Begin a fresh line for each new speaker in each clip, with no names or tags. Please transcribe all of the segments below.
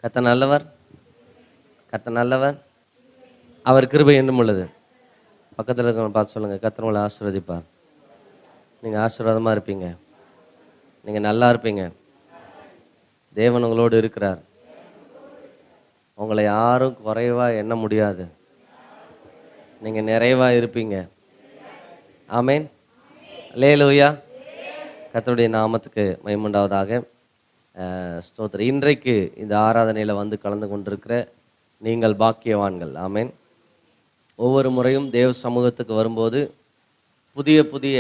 கர்த்தர் நல்லவர், கர்த்தர் நல்லவர், அவர் கிருபை என்றும் உள்ளது. பக்கத்தில் இருக்கிறவங்க பார்த்து சொல்லுங்கள், கர்த்தர் உங்களை ஆசீர்வதிப்பார். நீங்கள் ஆசீர்வாதமாக இருப்பீங்க, நீங்கள் நல்லா இருப்பீங்க. தேவன் உங்களோடு இருக்கிறார். உங்களை யாரும் குறைவாக எண்ண முடியாது. நீங்கள் நிறைவாக இருப்பீங்க. ஆமேன். அல்லேலூயா. கர்த்தருடைய நாமத்துக்கு மகிமை உண்டாவதாக. ஸ்தோத்திரம். இன்றைக்கு இந்த ஆராதனையில் வந்து கலந்து கொண்டிருக்கிற நீங்கள் பாக்கியவான்கள். ஆமேன். ஒவ்வொரு முறையும் தேவ சமூகத்துக்கு வரும்போது புதிய புதிய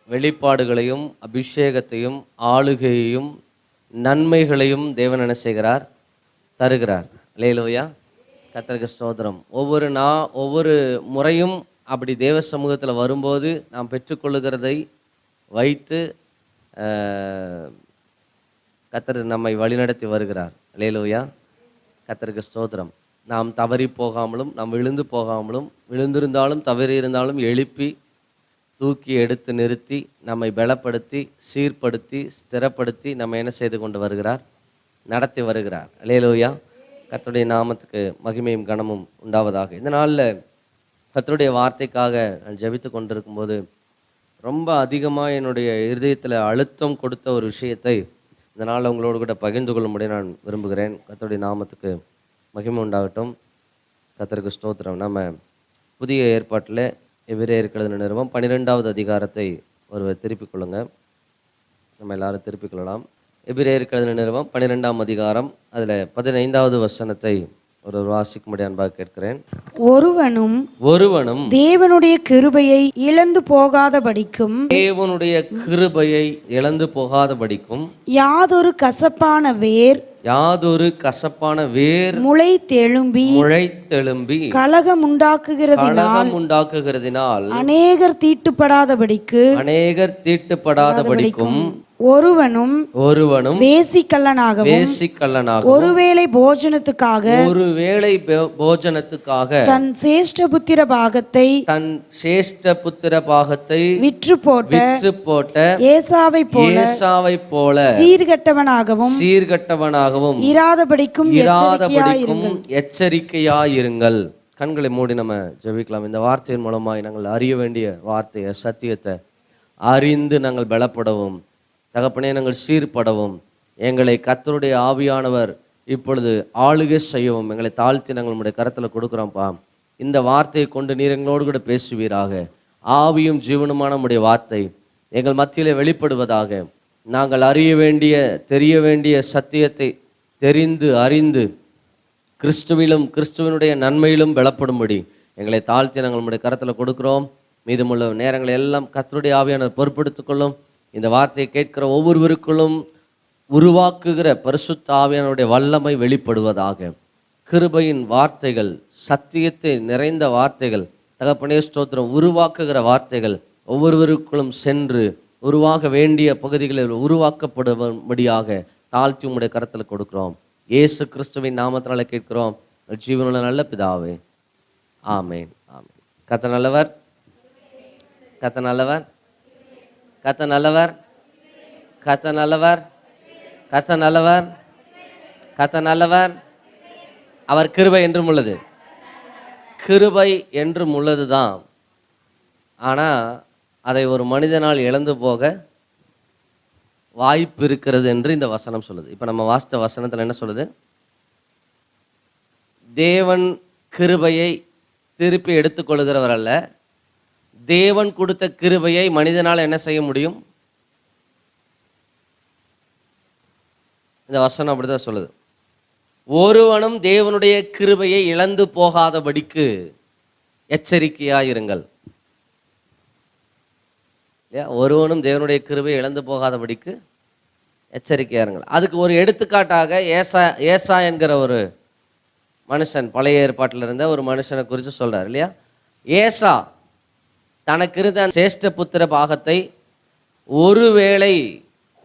வெளிப்பாடுகளையும் அபிஷேகத்தையும் ஆளுகையையும் நன்மைகளையும் தேவன் என்ன செய்கிறார்? தருகிறார். அல்லேலூயா. கர்த்தருக்கு ஸ்தோத்திரம். ஒவ்வொரு முறையும் அப்படி தேவ சமூகத்தில் வரும்போது நாம் பெற்றுக்கொள்ளுகிறதை வைத்து கர்த்தர் நம்மை வழிநடத்தி வருகிறார். அல்லேலூயா. கர்த்தருக்கு ஸ்தோத்திரம். நாம் தவறி போகாமலும், நாம் விழுந்து போகாமலும், விழுந்திருந்தாலும் தவறி இருந்தாலும் எழுப்பி தூக்கி எடுத்து நிறுத்தி நம்மை பலப்படுத்தி சீர்படுத்தி ஸ்திரப்படுத்தி நம்ம என்ன செய்து கொண்டு வருகிறார்? நடத்தி வருகிறார். அல்லேலூயா. கர்த்தருடைய நாமத்துக்கு மகிமையும் கனமும் உண்டாவதாக. இந்த நாளில் கர்த்தருடைய வார்த்தைக்காக நான் ஜெபித்து கொண்டிருக்கும்போது ரொம்ப அதிகமாக என்னுடைய இருதயத்தில் அழுத்தம் கொடுத்த ஒரு விஷயத்தை இந்த நாளில் உங்களோடு கூட பகிர்ந்து கொள்ளும்படி நான் விரும்புகிறேன். கர்த்தருடைய நாமத்துக்கு மகிமை உண்டாகட்டும். கர்த்தருக்கு ஸ்தோத்திரம். நம்ம புதிய ஏற்பாட்டில் எபிரேயர் எழுதின நிருபம் 12வது அதிகாரத்தை ஒருவர் திருப்பிக் கொள்ளுங்க. நம்ம எல்லாரும் திருப்பிக் கொள்ளலாம். எபிரேயர் எழுதின நிருபம் 12ஆம் அதிகாரம், அதில் 15வது வசனத்தை ஒரு வாசிக்கும்படி அன்பாக கேட்கிறேன்.
ஒருவனும் தேவனுடைய கிருபையை இழந்து போகாதபடிக்கும் யாதொரு கசப்பான வேர் முளைத்தெழும்பி கலகம் உண்டாக்குகிறதினால் அநேகர் தீட்டுப்படாதபடிக்கும் ஒருவனும் வேசிக்கல்லனாகவும் ஒருவேளை போஜனத்துக்காக தன் சேஷ்ட புத்திர பாகத்தை விற்று போட்ட ஏசாவை போல சீர்கட்டவனாகவும் இராதபடிக்கும் எச்சரிக்கையாயிருங்கள். கண்களை மூடி நம்ம ஜெபிக்கலாம். இந்த வார்த்தையின் மூலமாய் நாங்கள் அறிய வேண்டிய வார்த்தையை, சத்தியத்தை அறிந்து நாங்கள் பலப்படவும், தகப்பனே நாங்கள் சீர்படவும், எங்களை கர்த்தருடைய ஆவியானவர் இப்பொழுது ஆளுகை செய்யவும் எங்களை தாழ்த்தி நாங்கள் உங்களுடைய கரத்தில் கொடுக்குறோம்ப்பா. இந்த வார்த்தையை கொண்டு நீர் எங்களோடு கூட பேசுவீராக. ஆவியும் ஜீவனுமான நம்முடைய வார்த்தை எங்கள் மத்தியிலே வெளிப்படுவதாக. நாங்கள் அறிய வேண்டிய, தெரிய வேண்டிய சத்தியத்தை தெரிந்து அறிந்து கிறிஸ்துவினுடைய நன்மையிலும் பலப்படும்படி எங்களை தாழ்த்தி நாங்கள் உங்களுடைய கரத்தில் கொடுக்குறோம். மீதமுள்ள நேரங்களை எல்லாம் கர்த்தருடைய ஆவியானவர் பொறுப்படுத்திக் கொள்ளும். இந்த வார்த்தையை கேட்கிற ஒவ்வொருவருக்குள்ளும் உருவாக்குகிற பரிசுத்த ஆவியானவருடைய வல்லமை வெளிப்படுவதாக. கிருபையின் வார்த்தைகள், சத்தியத்தை நிறைந்த வார்த்தைகள், தகப்பனே ஸ்தோத்திரம், உருவாக்குகிற வார்த்தைகள் ஒவ்வொருவருக்குள்ளும் சென்று உருவாக வேண்டிய பகுதிகளில் உருவாக்கப்படும்படியாக தாழ்த்தி உம்முடைய கரத்தில் கொடுக்கிறோம். இயேசு கிறிஸ்துவின் நாமத்தினால கேட்கிறோம் ஜீவனுள்ள நல்ல பிதாவே. ஆமேன். ஆமேன். கர்த்தர் நல்லவர், கர்த்தர் நல்லவர், கர்த்தர் நல்லவர், கர்த்தர் நல்லவர், கர்த்தர் நல்லவர், கர்த்தர் நல்லவர். அவர் கிருபை என்றும் உள்ளது. கிருபை என்றும் உள்ளது தான். ஆனால் அதை ஒரு மனிதனால் இழந்து போக வாய்ப்பு இருக்கிறது என்று இந்த வசனம் சொல்லுது. இப்போ நம்ம வாசித்த வசனத்தில் என்ன சொல்லுது? தேவன் கிருபையை திருப்பி எடுத்துக்கொள்கிறவர் அல்ல. தேவன் கொடுத்த கிருபையை மனிதனால் என்ன செய்ய முடியும்? இந்த வசனம் அப்படிதான் சொல்லுது. ஒருவனும் தேவனுடைய கிருபையை இழந்து போகாதபடிக்கு எச்சரிக்கையாயிருங்கள். ஒருவனும் தேவனுடைய கிருபையை இழந்து போகாதபடிக்கு எச்சரிக்கையாயிருங்கள். அதுக்கு ஒரு எடுத்துக்காட்டாக ஏசா என்கிற ஒரு மனுஷன், பழைய ஏற்பாட்டில் இருந்த ஒரு மனுஷனை குறித்து சொல்றார் இல்லையா? ஏசா தனக்கு இருந்த சேஷ்ட புத்திர பாகத்தை ஒருவேளை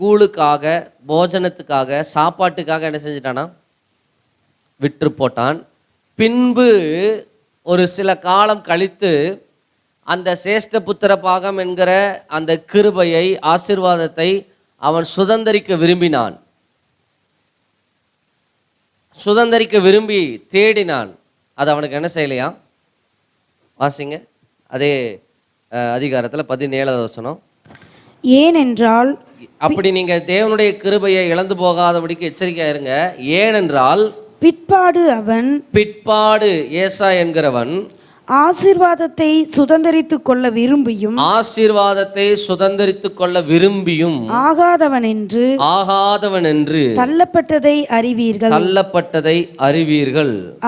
கூழுக்காக, போஜனத்துக்காக, சாப்பாட்டுக்காக என்ன செஞ்சிட்டானா? விற்று போட்டான். பின்பு ஒரு சில காலம் கழித்து அந்த சேஷ்ட புத்திர பாகம் என்கிற அந்த கிருபையை, ஆசீர்வாதத்தை அவன் சுதந்தரிக்க விரும்பினான். சுதந்தரிக்க விரும்பி தேடினான், அது அவனுக்கு என்ன செய்யலையா? வாசிங்க அதே அதிகாரத்தில் 17வது வசனம்.
ஏனென்றால்
அப்படி நீங்க தேவனுடைய கிருபையை இழந்து போகாதபடிக்கு எச்சரிக்கையா இருங்க. ஏனென்றால் பிற்பாடு ஏசா என்கிறவன்
ஆசீர்வாதத்தை சுதந்தரித்துக் கொள்ள விரும்பியும்
ஆகாதவன் என்று
தள்ளப்பட்டதை
அறிவீர்கள்.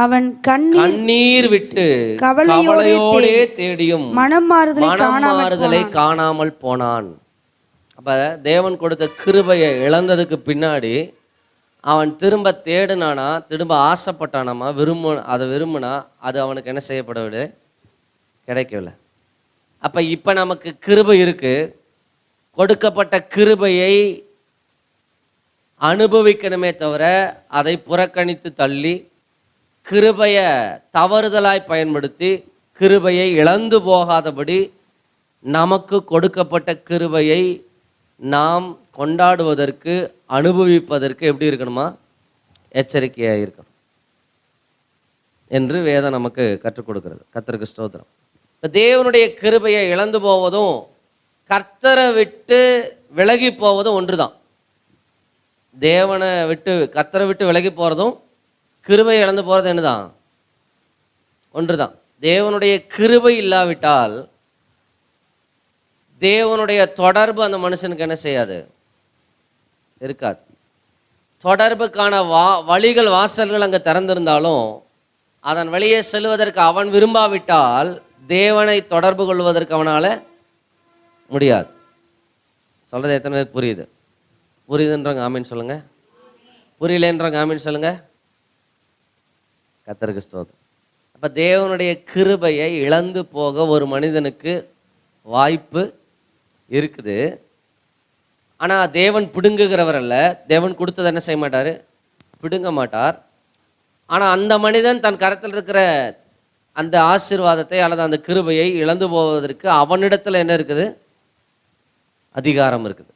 அவன்
கண்ணீர் விட்டு கவலையோடே தேடியும் மனமாறுதலை காணாமல் போனான். அப்ப தேவன் கொடுத்த கிருபையை இழந்ததுக்கு பின்னாடி அவன் திரும்ப தேடினானா, திரும்ப ஆசைப்பட்டானாமா, அதை விரும்பினா அது அவனுக்கு என்ன செய்யப்படவில்லை? கிடைக்கவில்லை. அப்போ இப்போ நமக்கு கிருபை இருக்கு. கொடுக்கப்பட்ட கிருபையை அனுபவிக்கணுமே தவிர அதை புறக்கணித்து தள்ளி கிருபையை தவறுதலாய் பயன்படுத்தி கிருபையை இழந்து போகாதபடி நமக்கு கொடுக்கப்பட்ட கிருபையை நாம் கொண்டாடுவதற்கு, அனுபவிப்பதற்கு எப்படி இருக்கணுமா? எச்சரிக்கையாக இருக்கணும் என்று வேதம் நமக்கு கற்றுக் கொடுக்கிறது. கர்த்தருக்கு ஸ்தோத்திரம். இப்போ தேவனுடைய கிருபையை இழந்து போவதும் கர்த்தரை விட்டு விலகி போவதும் ஒன்று தான். தேவனை விட்டு கர்த்தரை விட்டு விலகி போகிறதும் கிருபை இழந்து போகிறது என்ன தான்? ஒன்று தான். தேவனுடைய கிருபை இல்லாவிட்டால் தேவனுடைய தொடர்பு அந்த மனுஷனுக்கு என்ன செய்யாது? இருக்காது. தொடர்புக்கான வழிகள், வாசல்கள் அங்கே திறந்திருந்தாலும் அதன் வழியே செல்வதற்கு அவன் விரும்பாவிட்டால் தேவனை தொடர்பு கொள்வதற்கு அவனால் முடியாது. சொல்கிறது எத்தனை பேருக்கு புரியுது? புரியுதுன்றவங்க ஆமீன் சொல்லுங்க. புரியலன்றவங்க ஆமீன் சொல்லுங்க. கர்த்தருக்கு ஸ்தோத்திரம். அப்போ தேவனுடைய கிருபையை இழந்து போக ஒரு மனிதனுக்கு வாய்ப்பு இருக்குது. ஆனால் தேவன் பிடுங்குகிறவர் அல்ல. தேவன் கொடுத்ததை என்ன செய்ய மாட்டார்? பிடுங்க மாட்டார். ஆனால் அந்த மனிதன் தன் கரத்தில் இருக்கிற அந்த ஆசீர்வாதத்தை அல்லது அந்த கிருபையை இழந்து போவதற்கு அவனிடத்தில் என்ன இருக்குது? அதிகாரம் இருக்குது.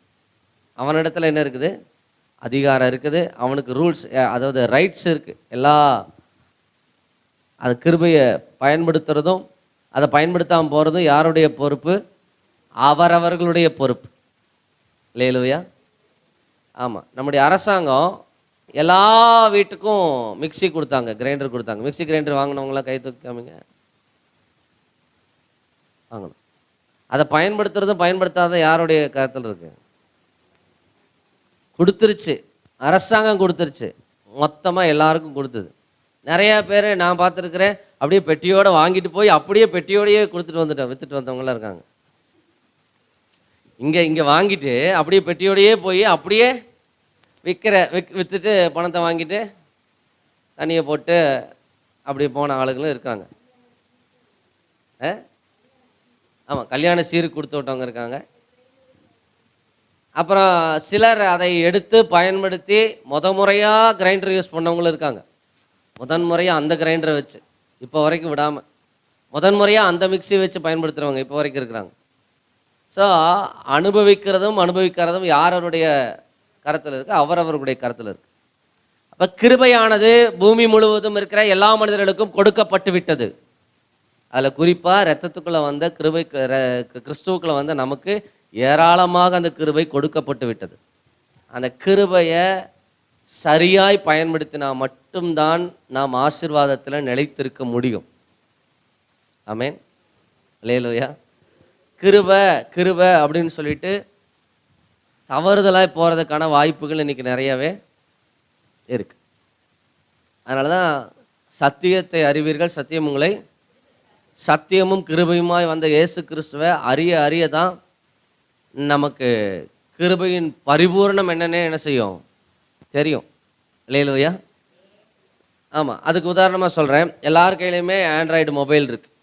அவனிடத்தில் என்ன இருக்குது? அதிகாரம் இருக்குது. அவனுக்கு ரூல்ஸ், அதாவது ரைட்ஸ் இருக்குது. அது கிருபையை பயன்படுத்துறதும் அதை பயன்படுத்தாமல் போகிறதும் யாருடைய பொறுப்பு? அவரவர்களுடைய பொறுப்பு. இல்லையா? ஆமாம். நம்முடைய அரசாங்கம் எல்லா வீட்டுக்கும் மிக்சி கொடுத்தாங்க, கிரைண்டர் கொடுத்தாங்க. மிக்சி கிரைண்டர் வாங்கினவங்களாம் கை தூக்கி காமிங்க. வாங்கணும். அதை பயன்படுத்துறதும் பயன்படுத்தாத யாருடைய கருத்தில் இருக்கு? கொடுத்துருச்சு, அரசாங்கம் கொடுத்துருச்சு, மொத்தமாக எல்லாருக்கும் கொடுத்தது. நிறையா பேர் நான் பார்த்துருக்குறேன், அப்படியே பெட்டியோடு வாங்கிட்டு போய் அப்படியே பெட்டியோடையே கொடுத்துட்டு விற்றுட்டு வந்தவங்களாம் இருக்காங்க. இங்கே வாங்கிட்டு அப்படியே பெட்டியோடையே போய் அப்படியே விற்றுட்டு பணத்தை வாங்கிட்டு தண்ணியை போட்டு அப்படியே போன ஆளுகளும் இருக்காங்க. ஆமாம், கல்யாண சீருக்கு கொடுத்து விட்டவங்க இருக்காங்க. அப்புறம் சிலர் அதை எடுத்து பயன்படுத்தி முறையாக கிரைண்டர் யூஸ் பண்ணவங்களும் இருக்காங்க. முதன்முறையாக அந்த கிரைண்டரை வச்சு இப்போ வரைக்கும் விடாமல் முதன்முறையாக அந்த மிக்சி வச்சு பயன்படுத்துகிறவங்க இப்போ வரைக்கும் இருக்கிறாங்க. ஸோ அனுபவிக்கிறதும் அனுபவிக்கிறதும் யாருடைய கருத்தில் இருக்குது? அவரவர்களுடைய கருத்தில் இருக்குது. அப்போ கிருபையானது பூமி முழுவதும் இருக்கிற எல்லா மனிதர்களுக்கும் கொடுக்கப்பட்டு விட்டது. அதில் குறிப்பாக இரத்தத்துக்குள்ளே வந்த கிருபை, கிறிஸ்துவுக்குள்ளே வந்த நமக்கு ஏராளமாக அந்த கிருபை கொடுக்கப்பட்டு விட்டது. அந்த கிருபையை சரியாய் பயன்படுத்தினா மட்டும்தான் நாம் ஆசீர்வாதத்தில் நிலைத்திருக்க முடியும். ஆமேன். அல்லேலூயா. கிருபை அப்படின்னு சொல்லிட்டு தவறுதலாய் போகிறதுக்கான வாய்ப்புகள் இன்றைக்கி நிறையவே இருக்குது. அதனால தான் சத்தியத்தை அறிவீர்கள், சத்தியம் உங்களை, சத்தியமும் கிருபையுமாய் வந்த இயேசு கிறிஸ்துவை அறிய தான் நமக்கு கிருபையின் பரிபூர்ணம் என்னன்னே என்ன செய்யும்? தெரியும். இல்லையா? ஆமாம். அதுக்கு உதாரணமாக சொல்கிறேன். எல்லார் கையிலையுமே ஆண்ட்ராய்டு மொபைல் இருக்குது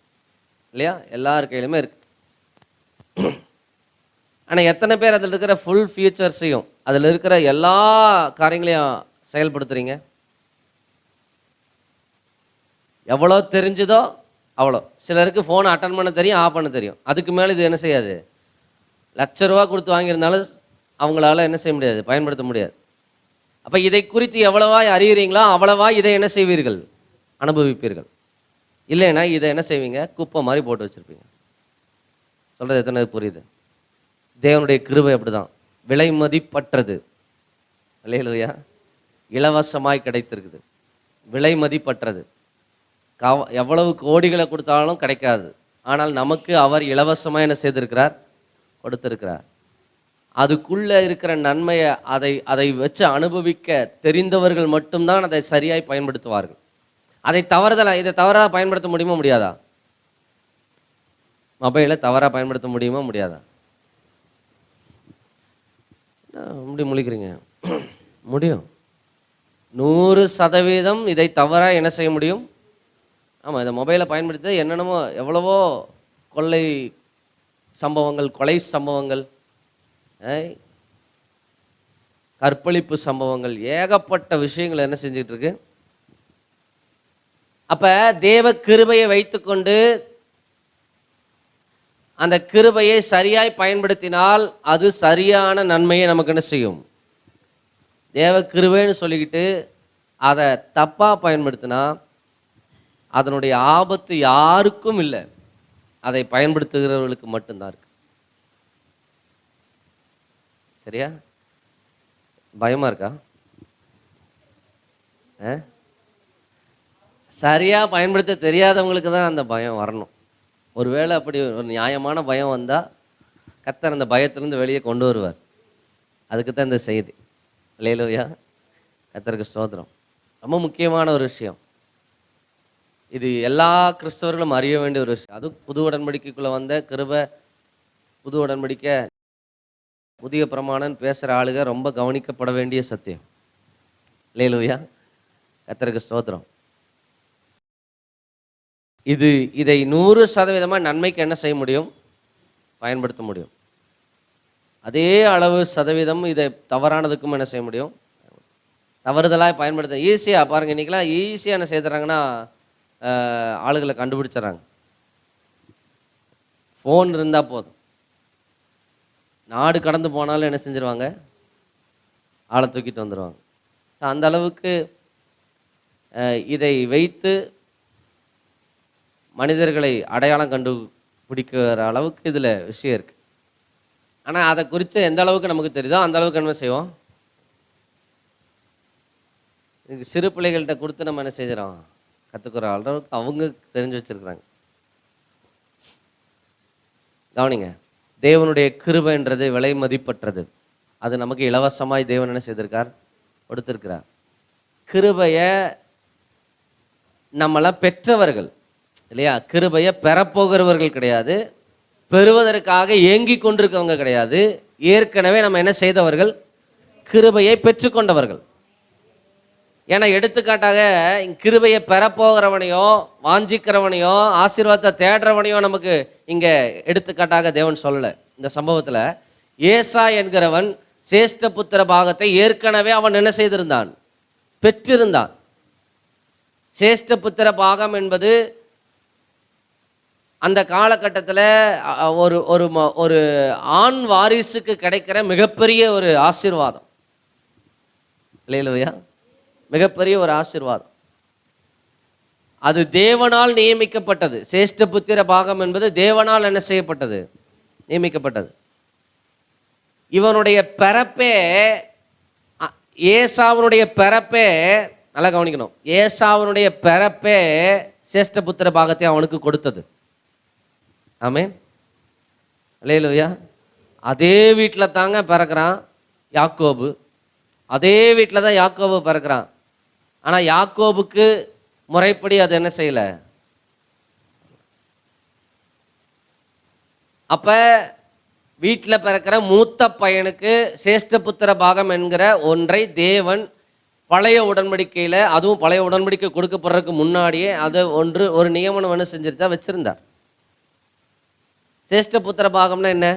இல்லையா? எல்லார் கையிலுமே இருக்குது. ஆனால் எத்தனை பேர் அதில் இருக்கிற ஃபுல் ஃபீச்சர்ஸையும் அதில் இருக்கிற எல்லா காரியங்களையும் செயல்படுத்துகிறீங்க? எவ்வளோ தெரிஞ்சுதோ அவ்வளோ. சிலருக்கு ஃபோனை அட்டன் பண்ண தெரியும், ஆஃப் பண்ண தெரியும். அதுக்கு மேலே இது என்ன செய்யாது? லட்ச ரூபா கொடுத்து வாங்கியிருந்தாலும் அவங்களால என்ன செய்ய முடியாது? பயன்படுத்த முடியாது. அப்போ இதை குறித்து எவ்வளவாய் அறியுறீங்களோ அவ்வளவா இதை என்ன செய்வீர்கள், அனுபவிப்பீர்கள். இல்லைன்னா இதை என்ன செய்வீங்க, குப்பை மாதிரி போட்டு வச்சுருப்பீங்க. சொல்கிறது எத்தனை புரியுது? தேவனுடைய கிருபை அப்படிதான், விலை மதிப்பற்றது. அல்லேலூயா. இலவசமாய் கிடைத்திருக்குது, விலை மதிப்பற்றது. எவ்வளவு கோடிகளை கொடுத்தாலும் கிடைக்காது. ஆனால் நமக்கு அவர் இலவசமாக என்ன செய்திருக்கிறார், கொடுத்திருக்கிறார். அதுக்குள்ளே இருக்கிற நன்மையை அதை வச்சு அனுபவிக்க தெரிந்தவர்கள் மட்டும்தான் அதை சரியாய் பயன்படுத்துவார்கள். இதை தவறாக பயன்படுத்த முடியுமா முடியாதா? மொபைலை தவறாக பயன்படுத்த முடியுமா முடியாதா? அப்படி முழிக்கிறீங்க. முடியும். 100% இதை தவறாக என்ன செய்ய முடியும்? ஆமாம், இந்த மொபைலை பயன்படுத்தி என்னென்னமோ எவ்வளவோ கொள்ளை சம்பவங்கள், கொலை சம்பவங்கள், கற்பழிப்பு சம்பவங்கள், ஏகப்பட்ட விஷயங்கள் என்ன செஞ்சுட்டு இருக்கு. அப்ப தேவ கிருபையை வைத்துக்கொண்டு அந்த கிருபையை சரியாய் பயன்படுத்தினால் அது சரியான நன்மையை நமக்கு என்ன செய்யும். தேவ கிருபைன்னு சொல்லிக்கிட்டு அதை தப்பா பயன்படுத்தினா அதனுடைய ஆபத்து யாருக்கும் இல்லை, அதை பயன்படுத்துகிறவர்களுக்கு மட்டும்தான் இருக்கு. சரியா? பயமா இருக்கா? சரியா பயன்படுத்த தெரியாதவங்களுக்கு தான் அந்த பயம் வரணும். ஒருவேளை அப்படி ஒரு நியாயமான பயம் வந்தால் கர்த்தர் அந்த பயத்திலிருந்து வெளியே கொண்டு வருவார். அதுக்கு தான் இந்த செய்தி. அல்லேலூயா. கர்த்தருக்கு ஸ்தோத்திரம். ரொம்ப முக்கியமான ஒரு விஷயம் இது, எல்லா கிறிஸ்தவர்களும் அறிய வேண்டிய ஒரு விஷயம். அதுவும் புது உடன்படிக்கைக்குள்ளே வந்த கிருபை, புது உடன்படிக்கை, புதிய பிரமாணம் பேசுகிற ஆளுங்க ரொம்ப கவனிக்கப்பட வேண்டிய சத்தியம். அல்லேலூயா. கர்த்தருக்கு ஸ்தோத்திரம். இதை 100% நன்மைக்கு என்ன செய்ய முடியும், பயன்படுத்த முடியும். அதே அளவு சதவீதம் இதை தவறானதுக்கும் என்ன செய்ய முடியும், தவறுதலாக பயன்படுத்த. ஈஸியாக பாருங்கள், இன்றைக்கெலாம் ஈஸியாக என்ன செய்துறாங்கன்னா ஆளுகளை கண்டுபிடிச்சிட்றாங்க. ஃபோன் இருந்தால் போதும், நாடு கடந்து போனாலும் என்ன செஞ்சிருவாங்க, ஆளை தூக்கிட்டு வந்துடுவாங்க. அந்த அளவுக்கு இதை வைத்து மனிதர்களை அடையாளம் கண்டுபிடிக்கிற அளவுக்கு இதில் விஷயம் இருக்குது. ஆனால் அதை குறித்து எந்த அளவுக்கு நமக்கு தெரியுதோ அந்த அளவுக்கு என்ன செய்வோம். சிறு பிள்ளைகள்கிட்ட கொடுத்து நம்ம என்ன செய்கிறோம், கற்றுக்கிற அளவுக்கு அவங்க தெரிஞ்சு வச்சுருக்குறாங்க. கவனிங்க, தேவனுடைய கிருபைன்றது விலை மதிப்பற்றது. அது நமக்கு இலவசமாய் தேவன் என்ன செய்திருக்கார், கொடுத்திருக்கிறார். கிருபையை நம்மளாம் பெற்றவர்கள் இல்லையா, கிருபையை பெறப்போகிறவர்கள் கிடையாது, பெறுவதற்காக ஏங்கி கொண்டிருக்கவங்க கிடையாது. ஏற்கனவே நம்ம என்ன செய்தவர்கள், கிருபையை பெற்றுக்கொண்டவர்கள். ஏன்னா எடுத்துக்காட்டாக கிருபையை பெறப்போகிறவனையோ வாஞ்சிக்கிறவனையோ ஆசீர்வாதத்தை தேடுறவனையோ நமக்கு இங்கே எடுத்துக்காட்டாக தேவன் சொல்லலை. இந்த சம்பவத்தில் ஏசா என்கிறவன் சேஷ்ட புத்திர பாகத்தை ஏற்கனவே அவன் என்ன செய்திருந்தான், பெற்றிருந்தான். சேஷ்ட புத்திர பாகம் என்பது அந்த காலகட்டத்தில் ஒரு ஆண் வாரிசுக்கு கிடைக்கிற மிகப்பெரிய ஒரு ஆசீர்வாதம். இல்லையா, மிகப்பெரிய ஒரு ஆசீர்வாதம். அது தேவனால் நியமிக்கப்பட்டது. சேஷ்ட புத்திர பாகம் என்பது தேவனால் என்ன செய்யப்பட்டது, நியமிக்கப்பட்டது. இவனுடைய பிறப்பே, ஏசாவனுடைய பிறப்பே, நல்லா கவனிக்கணும், ஏசாவனுடைய பிறப்பே சேஷ்ட புத்திர பாகத்தை அவனுக்கு கொடுத்தது. ஆமென். அல்லேலூயா. அதே வீட்டில் தாங்க பிறக்கிறான் யாக்கோபு, அதே வீட்டில் தான் யாக்கோபு பிறக்கிறான். ஆனால் யாக்கோபுக்கு முறைப்படி அது என்ன செய்யலை. அப்போ வீட்டில் பிறக்கிற மூத்த பையனுக்கு சேஷ்ட புத்திர பாகம் என்கிற ஒன்றை தேவன் பழைய உடன்படிக்கையில், அதுவும் பழைய உடன்படிக்கை கொடுக்கப்படுறதுக்கு முன்னாடியே அதை ஒரு நியமனம் என்ன செஞ்சிருச்சா, வச்சிருந்தார். சேஷ்ட புத்திர பாகம்னா என்ன,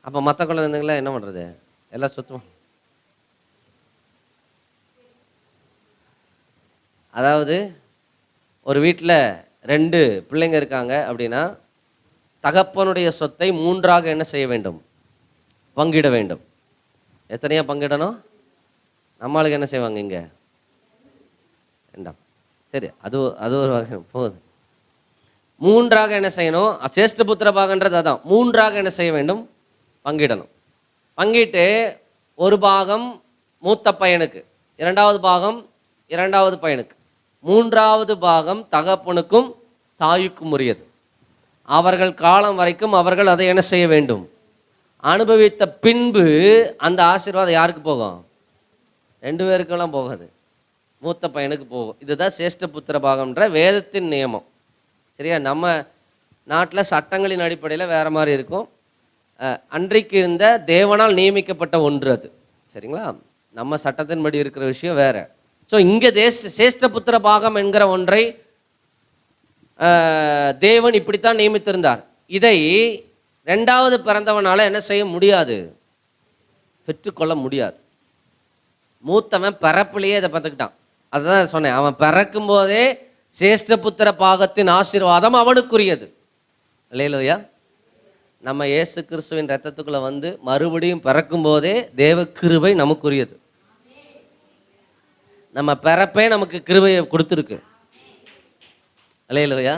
அப்போ மற்ற குழந்தைங்கள என்ன பண்ணுறது, எல்லாம் சுத்தம். அதாவது ஒரு வீட்டில் 2 பிள்ளைங்க இருக்காங்க அப்படின்னா தகப்பனுடைய சொத்தை மூன்றாக என்ன செய்ய வேண்டும்? பங்கிட வேண்டும். எத்தனையா பங்கிடணும்? நம்மளுக்கு என்ன செய்வாங்க இங்க? வேண்டாம். சரி, அது அது ஒரு வகை போகுது. மூன்றாக என்ன செய்யணும்? சேஷ்ட புத்திர பாகன்றது அதான். மூன்றாக என்ன செய்ய வேண்டும்? பங்கிடணும். பங்கிட்டு ஒரு பாகம் மூத்த பையனுக்கு, இரண்டாவது பாகம் இரண்டாவது பையனுக்கு, மூன்றாவது பாகம் தகப்பனுக்கும் தாய்க்கும் உரியது. அவர்கள் காலம் வரைக்கும் அவர்கள் அதை என்ன செய்ய வேண்டும்? அனுபவித்த பின்பு அந்த ஆசீர்வாதம் யாருக்கு போகும்? 2 பேருக்கெல்லாம் போகாது, மூத்த பையனுக்கு போகும். இதுதான் சேஷ்ட புத்திர பாகம்ன்ற வேதத்தின் நியமம். சரியா? நம்ம நாட்டில் சட்டங்களின் அடிப்படையில் வேறு மாதிரி இருக்கும். அன்றைக்கு இருந்த தேவனால் நியமிக்கப்பட்ட ஒன்று அது. சரிங்களா? நம்ம சட்டத்தின்படி இருக்கிற விஷயம் வேற. ஸோ இங்கே சேஷ்ட புத்திர பாகம் என்கிற ஒன்றை தேவன் இப்படித்தான் நியமித்திருந்தார். இதை 2வது பிறந்தவனால என்ன செய்ய முடியாது? பெற்றுக்கொள்ள முடியாது. மூத்தவன் பிறப்பிலேயே இதை பார்த்துக்கிட்டான். அதுதான் சொன்னேன், அவன் பிறக்கும் போதே சேஷ்ட புத்திர பாகத்தின் ஆசீர்வாதம் அவனுக்குரியது. அல்லேலூயா. நம்ம இயேசு கிறிஸ்துவின் ரத்தத்துக்குள்ள வந்து மறுபடியும் பிறக்கும் போதே தேவ கிருபை நமக்குரியது. நம்ம பிறப்பே நமக்கு கிருபையை கொடுத்துருக்கு. அல்லேலூயா.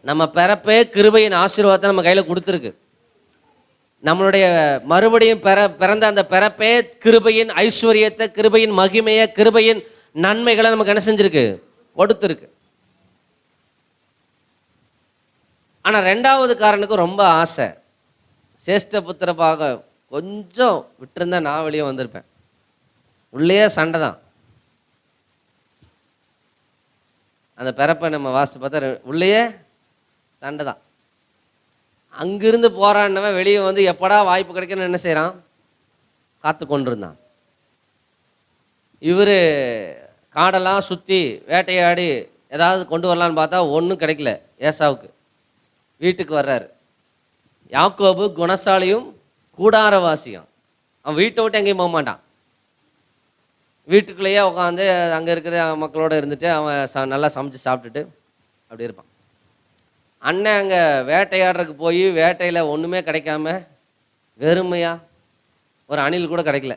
நம்ம பிறப்பே கிருபையின் ஆசீர்வாதத்தை நம்ம கையில் கொடுத்துருக்கு. நம்மளுடைய மறுபடியும் பிறந்த அந்த பிறப்பே கிருபையின் ஐஸ்வர்யத்தை, கிருபையின் மகிமையை, கிருபையின் நன்மைகளை நமக்கு என்ன செஞ்சிருக்கு? கொடுத்துருக்கு. ஆனால் 2வது காரனுக்கு ரொம்ப ஆசை. சேஷ்ட புத்திர பாகம் கொஞ்சம் விட்டுருந்தா நான் வெளியே வந்திருப்பேன். உள்ளே சண்டை தான். அந்த பிறப்பை நம்ம வாசித்து பார்த்தா உள்ளேயே சண்டை தான். அங்கிருந்து போராடினவன் வெளியே வந்து எப்படா வாய்ப்பு கிடைக்கணும்னு என்ன செய்கிறான்? காத்து கொண்டிருந்தான். இவர் காடெல்லாம் சுற்றி வேட்டையாடி ஏதாவது கொண்டு வரலான்னு பார்த்தா ஒன்றும் கிடைக்கல. ஏசாவுக்கு வீட்டுக்கு வர்றாரு. யாக்கோபு குணசாலியும் கூடாரவாசியும். அவன் வீட்டை விட்டு எங்கேயும் போக மாட்டான். வீட்டுக்குள்ளேயே உட்காந்து அங்கே இருக்கிற மக்களோடு இருந்துட்டு அவன் நல்லா சமைச்சு சாப்பிட்டுட்டு அப்படி இருப்பான். அண்ணன் அங்கே வேட்டையாடுறதுக்கு போய் வேட்டையில் ஒன்றுமே கிடைக்காம வெறுமையா, ஒரு அணில் கூட கிடைக்கல,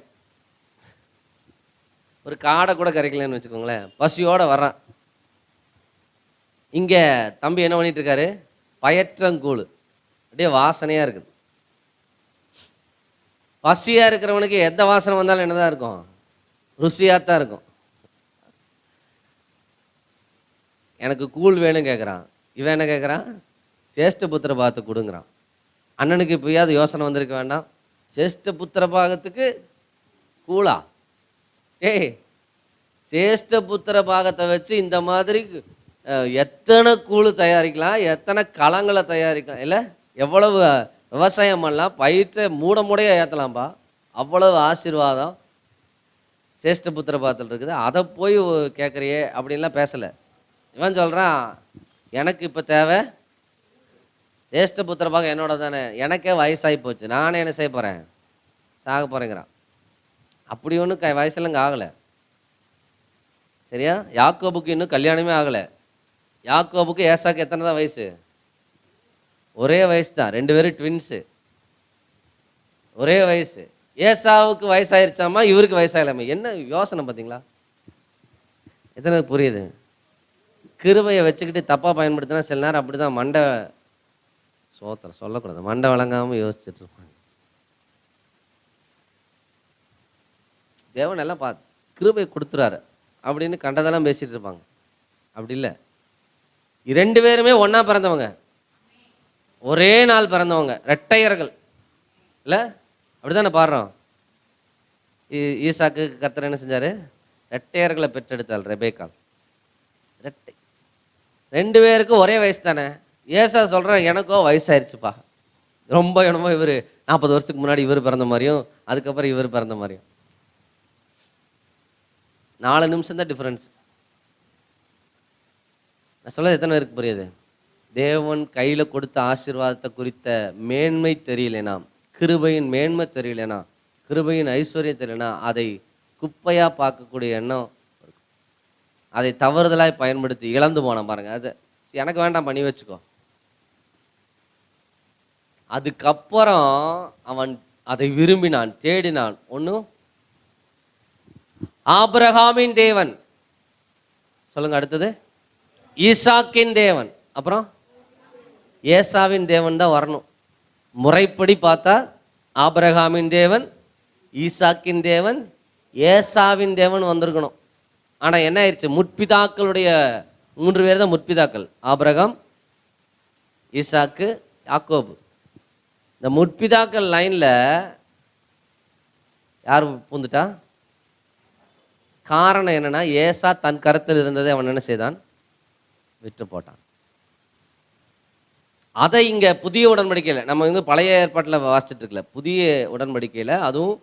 ஒரு காடை கூட கிடைக்கலன்னு வச்சுக்கோங்களேன், பசியோடு வர்றான். இங்கே தம்பி என்ன பண்ணிட்டு இருக்காரு? பயற்றங்கூழ், அப்படியே வாசனையாக இருக்குது. பசியாக இருக்கிறவனுக்கு எந்த வாசனை வந்தாலும் என்னதான் இருக்கும்? ருசியாக தான் இருக்கும். எனக்கு கூழ் வேணும் கேட்குறான். இவன் என்ன கேட்குறான்? சேஷ்ட புத்திர பாகத்தை கொடுங்குறான். அண்ணனுக்கு இப்போயாவது யோசனை வந்திருக்க வேண்டாம்? சேஷ்ட புத்திர பாகத்துக்கு கூழா? ஏய், சேஷ்ட புத்திர பாகத்தை வச்சு இந்த மாதிரி எத்தனை கூழ் தயாரிக்கலாம், எத்தனை களங்களை தயாரிக்கலாம், இல்லை எவ்வளவு விவசாயம் பண்ணலாம், பயிற்றை மூடையா ஏற்றலாம்பா. அவ்வளவு ஆசீர்வாதம் சேஷ்ட புத்திர பாகத்தில் இருக்குது. அதை போய் கேட்குறியே அப்படின்லாம் பேசலை. இவன் சொல்கிறான், எனக்கு இப்போ தேவை சேஷ்ட புத்திர பாகம் என்னோட தானே, எனக்கே வயசாகி போச்சு, நானே என்ன செய்ய போகிறேன்? சாக போகிறேங்கிறான். அப்படி ஒன்றும் வயசுலங்க ஆகலை. சரியா? யாக்கோபுக்கு இன்னும் கல்யாணமே ஆகலை. யாக்கோபுக்கு ஏசாக்கு எத்தனை தான் வயசு? ஒரே வயசு தான். 2 பேரும் ட்வின்ஸு, ஒரே வயசு. ஏசாவுக்கு வயசாயிருச்சாமா, இவருக்கு வயசாகலாமா? என்ன யோசனை பார்த்தீங்களா? எத்தனை புரியுது? கிருபையை வச்சுக்கிட்டு தப்பாக பயன்படுத்தினா சில நேரம் அப்படி தான் மண்டை சோத்திரம் சொல்லக்கூடாது, மண்டை வழங்காமல் யோசிச்சுட்டு இருப்பாங்க. தேவன் எல்லாம் கிருபை கொடுத்துறாரு அப்படின்னு கண்டதெல்லாம் பேசிகிட்டு இருப்பாங்க. அப்படி இல்லை. 2 பேருமே ஒன்றா பிறந்தவங்க, ஒரே நாள் பிறந்தவங்க, இரட்டையர்கள். இல்லை அப்படி தானே பாடுறோம். ஈசாக்கு கர்த்தர் என்ன செஞ்சார்? இரட்டையர்களை பெற்றெடுத்தாள் ரெபேக்காள். இரட்டை 2 பேருக்கும் ஒரே வயசு தானே. ஏசா சொல்கிறேன், எனக்கோ வயசாயிருச்சுப்பா ரொம்ப. என்னமோ இவர் 40 வருஷத்துக்கு முன்னாடி இவர் பிறந்த மாதிரியும் அதுக்கப்புறம் இவர் பிறந்த மாதிரியும் 4 நிமிஷம் தான் டிஃப்ரென்ஸ். நான் சொல்ல எத்தனை பேருக்கு புரியுது? தேவன் கையில் கொடுத்த ஆசீர்வாதத்தை குறித்த மேன்மை தெரியலனா, கிருபையின் மேன்மை தெரியலனா, கிருபையின் ஐஸ்வர்யம் தெரியலனா, அதை குப்பையாக பார்க்கக்கூடிய எண்ணம், அதை தவறுதலாய் பயன்படுத்தி இழந்து போனோம் பாருங்க. அது எனக்கு வேண்டாம், பண்ணி வச்சுக்கோ. அதுக்கப்புறம் அவன் அதை விரும்பினான், தேடினான். ஒன்றும் ஆபிரகாமின் தேவன், சொல்லுங்க அடுத்தது, ஈசாக்கின் தேவன், அப்புறம் ஏசாவின் தேவன் தான் வரணும். முறைப்படி பார்த்தா ஆபிரகாமின் தேவன், ஈசாக்கின் தேவன், ஏசாவின் தேவன் வந்திருக்கணும். ஆனால் என்ன ஆயிடுச்சு, முற்பிதாக்களுடைய 3 பேர் தான் முற்பிதாக்கள், ஆபிரகாம், ஈசாக்கு, யாக்கோபு. இந்த முற்பிதாக்கள் லைனில் யார் பூந்துட்டா? காரணம் என்னன்னா, ஏசா தன் கருத்தில் இருந்ததை அவன் என்ன செய்தான், விற்று போட்டான். அதை இங்கே புதிய உடன்படிக்கையில், நம்ம வந்து பழைய ஏற்பாட்டில் வாசிச்சுட்டு இருக்கல, புதிய உடன்படிக்கையில், அதுவும்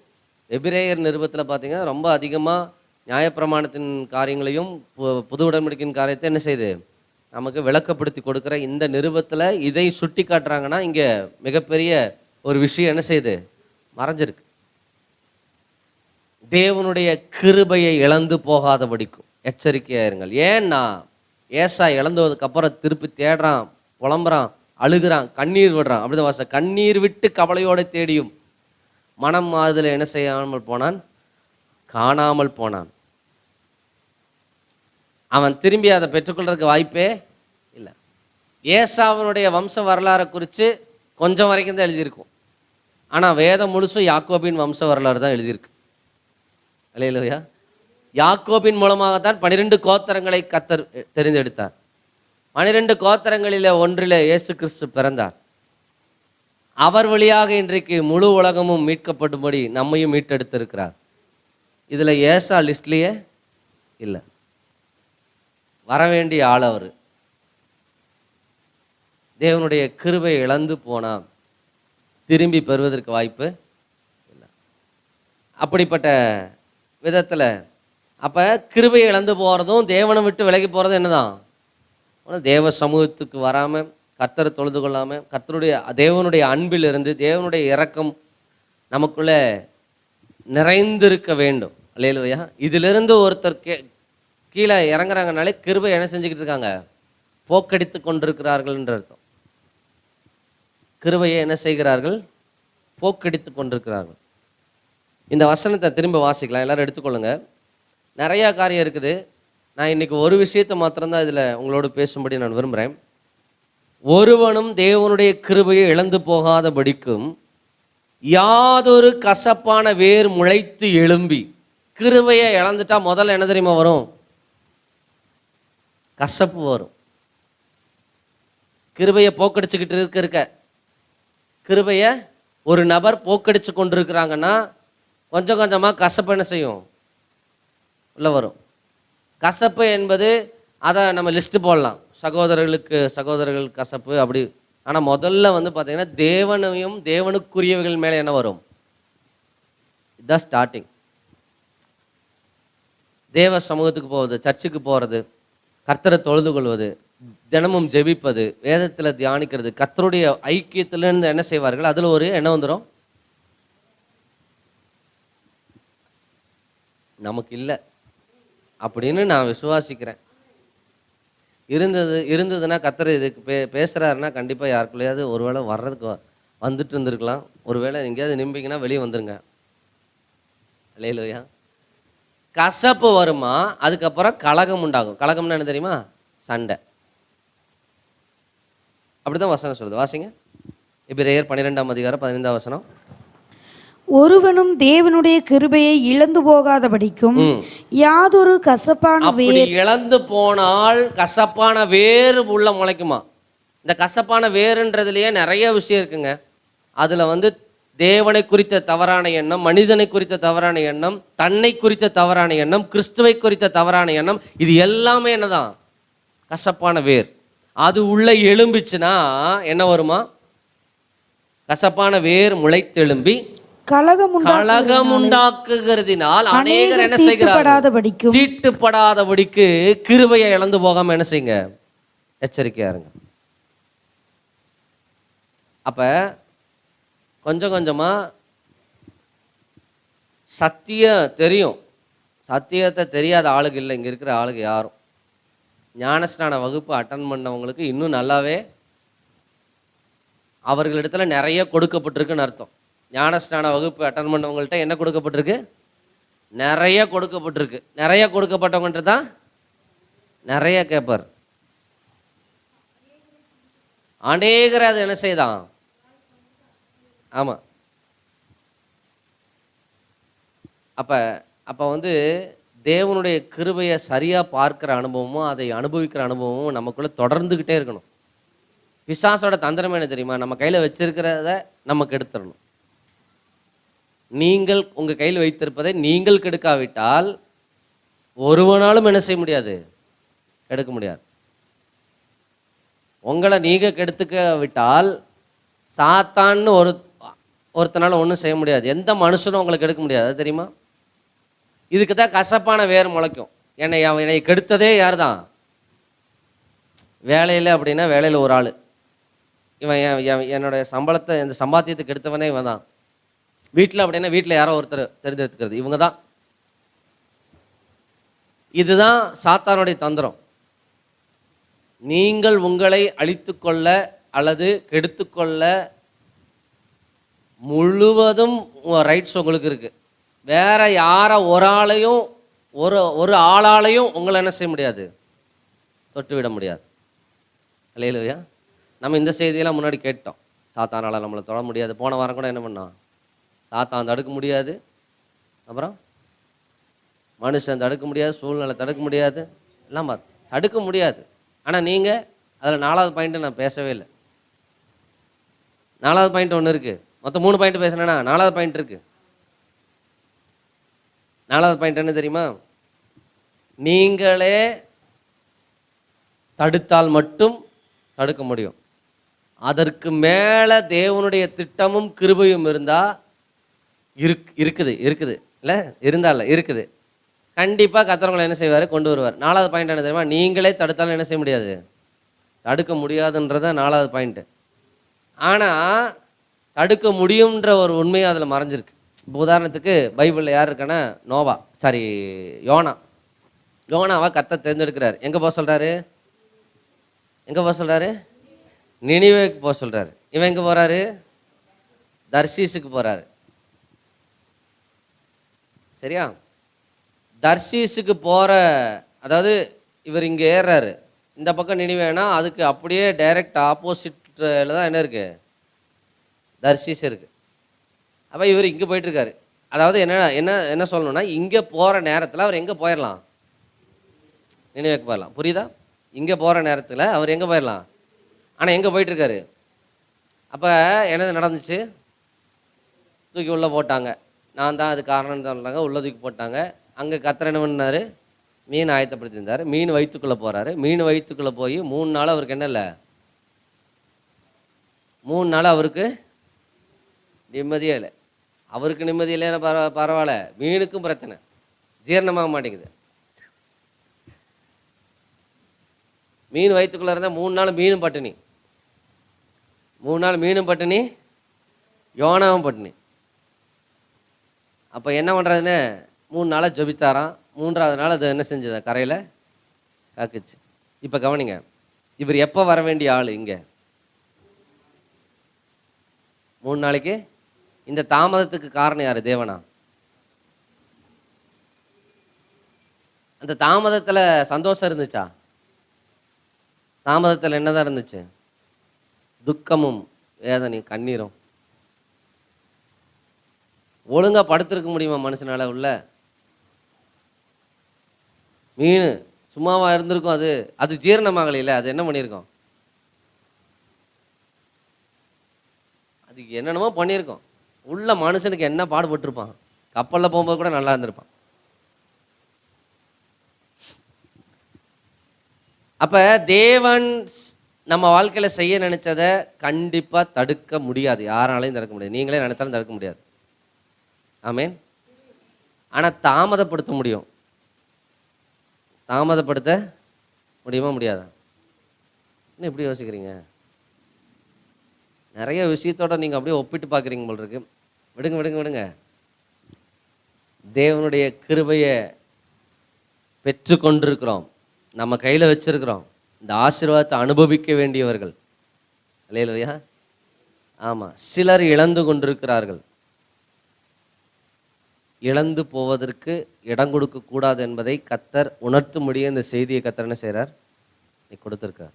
எபிரேயர் நிருபத்தில் பார்த்தீங்கன்னா ரொம்ப அதிகமாக நியாயப்பிரமாணத்தின் காரியங்களையும் புது உடன்படிக்கையின் காரியத்தை என்ன செய்யுது, நமக்கு விளக்கப்படுத்தி கொடுக்குற இந்த நிருபத்தில் இதை சுட்டி காட்டுறாங்கன்னா, இங்கே மிகப்பெரிய ஒரு விஷயம் என்ன செய்யுது, மறைஞ்சிருக்கு. தேவனுடைய கிருபையை இழந்து போகாதபடிக்கும் எச்சரிக்கையாக இருங்கள். ஏன்னா ஏசா இழந்ததுக்கு அப்புறம் திருப்பி தேடுறான், புலம்புறான், அழுகிறான், கண்ணீர் விடுறான். அப்படிதான் வாச, கண்ணீர் விட்டு கவலையோடு தேடியும் மனம் மாறுதல என்ன செய்யாமல் போனான், காணாமல் போனான். அவன் திரும்பி அதை பெற்றுக்கொள்றதுக்கு வாய்ப்பே இல்லை. ஏசாவனுடைய வம்ச வரலாறை குறித்து கொஞ்சம் வரைக்கும் தான் எழுதியிருக்கும். ஆனால் வேதம் முழுசும் யாக்கோபின் வம்ச வரலாறு தான் எழுதியிருக்கு. அல்லேலூயா. யாக்கோபின் மூலமாகத்தான் 12 கோத்திரங்களை கர்த்தர் தெரிந்தெடுத்தார். 12 கோத்திரங்களில் ஒன்றில் இயேசு கிறிஸ்து பிறந்தார். அவர் வழியாக இன்றைக்கு முழு உலகமும் மீட்கப்படும்படி நம்மையும் மீட்டெடுத்திருக்கிறார். இதில் ஏசா லிஸ்ட்லேயே இல்லை. வரவேண்டிய ஆள் அவர். தேவனுடைய கிருபை இழந்து போனால் திரும்பி பெறுவதற்கு வாய்ப்பு இல்லை. அப்படிப்பட்ட விதத்தில் அப்போ கிருபையை இழந்து போகிறதும் தேவனை விட்டு விலகி போகிறதும் என்னதான், தேவ சமூகத்துக்கு வராமல், கர்த்தரை தொழுது கொள்ளாமல், கர்த்தருடைய தேவனுடைய அன்பிலிருந்து தேவனுடைய இரக்கம் நமக்குள்ளே நிறைந்திருக்க வேண்டும். அல்லேலூயா. இதிலிருந்து ஒருத்தர் கீழே இறங்குறாங்கனாலே கிருபை என்ன செஞ்சுக்கிட்டு இருக்காங்க, போக்கடித்து கொண்டிருக்கிறார்கள் என்ற அர்த்தம். கிருபையை என்ன செய்கிறார்கள், போக்கடித்து கொண்டிருக்கிறார்கள். இந்த வசனத்தை திரும்ப வாசிக்கலாம், எல்லாரும் எடுத்துக்கொள்ளுங்க. நிறையா காரியம் இருக்குது. நான் இன்னைக்கு ஒரு விஷயத்தை மாத்திரம்தான் இதில் உங்களோடு பேசும்படி நான் விரும்புகிறேன். ஒருவனும் தேவனுடைய கிருபையை இழந்து போகாதபடிக்கும் யாதொரு கசப்பான வேர் முளைத்து எழும்பி. கிருபையை இழந்துட்டா முதல்ல என்ன தெரியுமா வரும், கசப்பு வரும். கிருபையை போக்கடிச்சுக்கிட்டு இருக்க கிருபையை ஒரு நபர் போக்கடிச்சு கொண்டிருக்கிறாங்கன்னா கொஞ்சம் கொஞ்சமாக கசப்பு என்ன செய்யும், உள்ள வரும். கசப்பு என்பது அதை நம்ம லிஸ்ட்டு போடலாம், சகோதரர்கள் கசப்பு அப்படி. ஆனால் முதல்ல வந்து பார்த்தீங்கன்னா தேவனையும் தேவனுக்குரியவைகள் மேலே என்ன வரும், இதுதான் ஸ்டார்டிங். தேவ சமூகத்துக்கு போவது, சர்ச்சுக்கு போகிறது, கர்த்தரை தொழுது கொள்வது, தினமும் ஜெபிப்பது, வேதத்தில் தியானிக்கிறது, கர்த்தருடைய ஐக்கியத்திலிருந்து என்ன செய்வார்கள், அதில் ஒரு என்ன வந்துடும், நமக்கு இல்லை அப்படின்னு நான் விசுவாசிக்கிறேன். இருந்ததுன்னா கர்த்தர் இதுக்கு பேசுகிறாருன்னா கண்டிப்பாக யாருக்குள்ளேயாவது ஒருவேளை வர்றதுக்கு வந்துட்டு இருந்திருக்கலாம். ஒருவேளை எங்கேயாவது நிம்பிங்கன்னா வெளியே வந்துருங்க. அல்லேலூயா. கசப்பு வருமா, அதுக்கப்புறம் கலகம் உண்டாகும். கலகம்னா என்ன தெரியுமா, சண்டை. அப்படிதான் வசனம் சொல்லுது. வாசிங்க எபிரேயர் 12ஆம் அதிகாரம் 15ஆம் வசனம்.
ஒருவனும் தேவனுடைய கிருபையை இழந்து போகாதபடிக்கும் யாதொரு கசப்பான வேர்.
இழந்து போனால் கசப்பான வேர் உள்ள முளைக்குமா? இந்த கசப்பான வேறுன்றதுலயே நிறைய விஷயம் இருக்குங்க. அதுல வந்து தேவனை குறித்த தவறான எண்ணம், மனிதனை குறித்த தவறான எண்ணம், தன்னை குறித்த தவறான எண்ணம், கிறிஸ்துவை குறித்த தவறான எண்ணம், இது எல்லாமே என்னதான், கசப்பான வேர். அது உள்ள எழும்பிச்சுன்னா என்ன வருமா, கசப்பான வேர் முளைத்தெழும்பி கலகம் உண்டாக்குகிறதினால் அநேகர் என்ன செய்கிறார்கள், தீட்டுப்படாதபடிக்கு கிருபையை இழந்து போகாம என்ன செய்யுங்க, எச்சரிக்கையா இருங்க. அப்ப கொஞ்சம் கொஞ்சமா சத்தியம் தெரியும். சத்தியத்தை தெரியாத ஆளுங்க இல்லை இங்க இருக்கிற ஆளுங்க யாரும். ஞானஸ்நான வகுப்பு அட்டன் பண்ணவங்களுக்கு இன்னும் நல்லாவே அவர்களிடத்துல நிறைய கொடுக்கப்பட்டிருக்குன்னு அர்த்தம். ஞானஸ்நான வகுப்பு அட்டன் பண்ணவங்கள்ட்ட என்ன கொடுக்கப்பட்டிருக்கு? நிறைய கொடுக்கப்பட்டிருக்கு. நிறைய கொடுக்கப்பட்டவங்கள்ட்ட தான் நிறைய கேட்பார். அநேகரை அது என்ன செய்தான்? ஆமாம். அப்போ அப்போ வந்து தேவனுடைய கிருபையை சரியாக பார்க்குற அனுபவமும் அதை அனுபவிக்கிற அனுபவமும் நமக்குள்ளே தொடர்ந்துக்கிட்டே இருக்கணும். பிசாசோட தந்திரம் என்ன தெரியுமா? நம்ம கையில் வச்சிருக்கிறத நமக்கு எடுத்துடணும். நீங்கள் உங்கள் கையில் வைத்திருப்பதை நீங்கள் கெடுக்காவிட்டால் ஒருவனாலும் என்ன செய்ய முடியாது? கெடுக்க முடியாது. உங்களை நீங்கள் கெடுத்துக்க விட்டால் சாத்தான்னு ஒருத்தனால ஒன்றும் செய்ய முடியாது. எந்த மனுஷனும் உங்களை கெடுக்க முடியாது. அது தெரியுமா? இதுக்கு தான் கசப்பான வேர் முளைக்கும். என்னை கெடுத்ததே யார் தான்? வேலையில் அப்படின்னா வேலையில் ஒரு ஆள், இவன் என்னுடைய சம்பளத்தை இந்த சம்பாத்தியத்துக்கு எடுத்தவனே இவன் தான். வீட்டில் அப்படின்னா வீட்டில் யாரோ ஒருத்தர் தெரிஞ்செடுத்துக்கிறது, இவங்க தான். இதுதான் சாத்தானுடைய தந்திரம். நீங்கள் உங்களை அழித்துக்கொள்ள அல்லது கெடுத்துக்கொள்ள முழுவதும் ரைட்ஸ் உங்களுக்கு இருக்கு. வேற யார ஒரு ஆளையும் ஒரு ஆளாலையும் உங்களை என்ன செய்ய முடியாது? தொட்டு விட முடியாது. அல்லேலூயா. நம்ம இந்த செய்தியெல்லாம் முன்னாடி கேட்டோம். சாத்தானால் நம்மளை தொட முடியாது. போன வாரம் கூட என்ன பண்ணோம்? சாத்தான் தடுக்க முடியாது, அப்புறம் மனுஷன் தடுக்க முடியாது, சூழ்நிலை தடுக்க முடியாது, எல்லாம் தடுக்க முடியாது. ஆனால் நீங்கள் அதில் 4வது பாயிண்ட்டு நான் பேசவே இல்லை. 4வது பாயிண்ட் ஒன்று இருக்குது. மொத்தம் 3 பாயிண்ட் பேசினேன்னா 4வது பாயிண்ட் இருக்குது. 4வது பாயிண்ட் என்ன தெரியுமா? நீங்களே தடுத்தால் மட்டும் தடுக்க முடியும். அதற்கு மேலே தேவனுடைய திட்டமும் கிருபையும் இருந்தால் இருக்குது இல்லை இருந்தால இருக்குது. கண்டிப்பாக கர்த்தர் என்ன செய்வார்? கொண்டு வருவார். 4வது பாயிண்ட் என்ன தெரியுமா? நீங்களே தடுத்தாலும் என்ன செய்ய முடியாது? தடுக்க முடியாதுன்றத 4வது பாயிண்ட்டு. ஆனால் தடுக்க முடியுன்ற ஒரு உண்மையை அதில் மறைஞ்சிருக்கு. இப்போ உதாரணத்துக்கு பைபிளில் யார் இருக்கான்னா யோனாவை கர்த்தர் தேர்ந்தெடுக்கிறார். எங்கே போக சொல்கிறாரு? நினிவேக்கு போக சொல்கிறாரு. இவன் எங்கே போகிறாரு? தர்ஷீஸுக்கு போகிறாரு. சரியா? தர்ஷீஸுக்கு போகிற, அதாவது இவர் இங்கே ஏறுறாரு, இந்த பக்கம் நினிவேனா அதுக்கு அப்படியே டைரக்ட் ஆப்போசிட்டில் தான் என்ன இருக்குது? தர்ஷீஸ் இருக்குது. அப்போ இவர் இங்கே போயிட்டுருக்காரு. அதாவது என்ன சொல்லணும்னா, இங்கே போகிற நேரத்தில் அவர் எங்கே போயிடலாம்? நினிவேக்கு போயிடலாம். புரியுதா? இங்கே போகிற நேரத்தில் அவர் எங்கே போயிடலாம்? ஆனால் எங்கே போயிட்டுருக்காரு? அப்போ என்னது நடந்துச்சு? தூக்கி உள்ளே போட்டாங்க. நான் தான் அது காரணம்னு சொன்னாங்க. உள்ளே தூக்கி போட்டாங்க. அங்கே கர்த்தர் என்ன பண்ணார்? மீன் ஆயத்தப்படுத்தியிருந்தார். மீன் வயிற்றுக்குள்ளே போகிறாரு. மீன் வயிற்றுக்குள்ளே போய் 3 நாள் அவருக்கு என்ன இல்லை? 3 நாள் அவருக்கு நிம்மதியே இல்லை. அவருக்கு நிம்மதி இல்லைன்னா பரவாயில்ல, மீனுக்கும் பிரச்சனை, ஜீரணமாக மாட்டேங்குது. மீன் வயிற்றுக்குள்ளே இருந்தால் 3 நாள் மீனும் பட்டினி, 3 நாள் மீனும் பட்டினி, யோனாவும் பட்டினி. அப்போ என்ன பண்ணுறதுன்னு 3 நாளாக ஜபித்தாராம். 3வது நாள் அது என்ன செஞ்சது? கரையில் காக்குச்சு. இப்போ கவனிங்க, இவர் எப்போ வர வேண்டிய ஆள்? இங்கே 3 நாளைக்கு. இந்த தாமதத்துக்கு காரணம் யார்? தேவனா? அந்த தாமதத்தில் சந்தோஷம் இருந்துச்சா? தாமதத்தில் என்னதான் இருந்துச்சு? துக்கமும் வேதனையும் கண்ணீரும். ஒழுங்காக படுத்திருக்க முடியுமா மனுஷனால? உள்ள மீன் சும்மாவா இருந்திருக்கும்? அது ஜீரணமாகலையில அது என்ன பண்ணியிருக்கோம்? அதுக்கு என்னென்னமோ பண்ணியிருக்கோம். உள்ள மனுஷனுக்கு என்ன பாடுபட்டிருப்பான். கப்பலில் போகும்போது கூட நல்லா இருந்திருப்பான். அப்போ தேவன் நம்ம வாழ்க்கையில் செய்ய நினைச்சதை கண்டிப்பாக தடுக்க முடியாது. யாராலையும் தடுக்க முடியாது. நீங்களே நினைச்சாலும் தடுக்க முடியாது. ஆமேன். ஆனால் தாமதப்படுத்த முடியும். தாமதப்படுத்த முடியுமா? முடியாதா? என்ன இப்படி யோசிக்கிறீங்க? நிறைய விஷயத்தோட நீங்கள் அப்படியே ஒப்பிட்டு பார்க்குறீங்க போல் இருக்கு. விடுங்க. தேவனுடைய கிருபையை பெற்றுக்கொண்டிருக்கிறோம், நம்ம கையில் வச்சிருக்கிறோம். இந்த ஆசீர்வாதத்தை அனுபவிக்க வேண்டியவர்கள். அல்லேலூயா. ஆமாம், சிலர் இழந்து கொண்டிருக்கிறார்கள். இழந்து போவதற்கு இடம் கொடுக்க கூடாது என்பதை கர்த்தர் உணர்த்தும்படியே இந்த செய்தியை கர்த்தர் என்ன செய்கிறார், நீ கொடுத்துருக்கார்.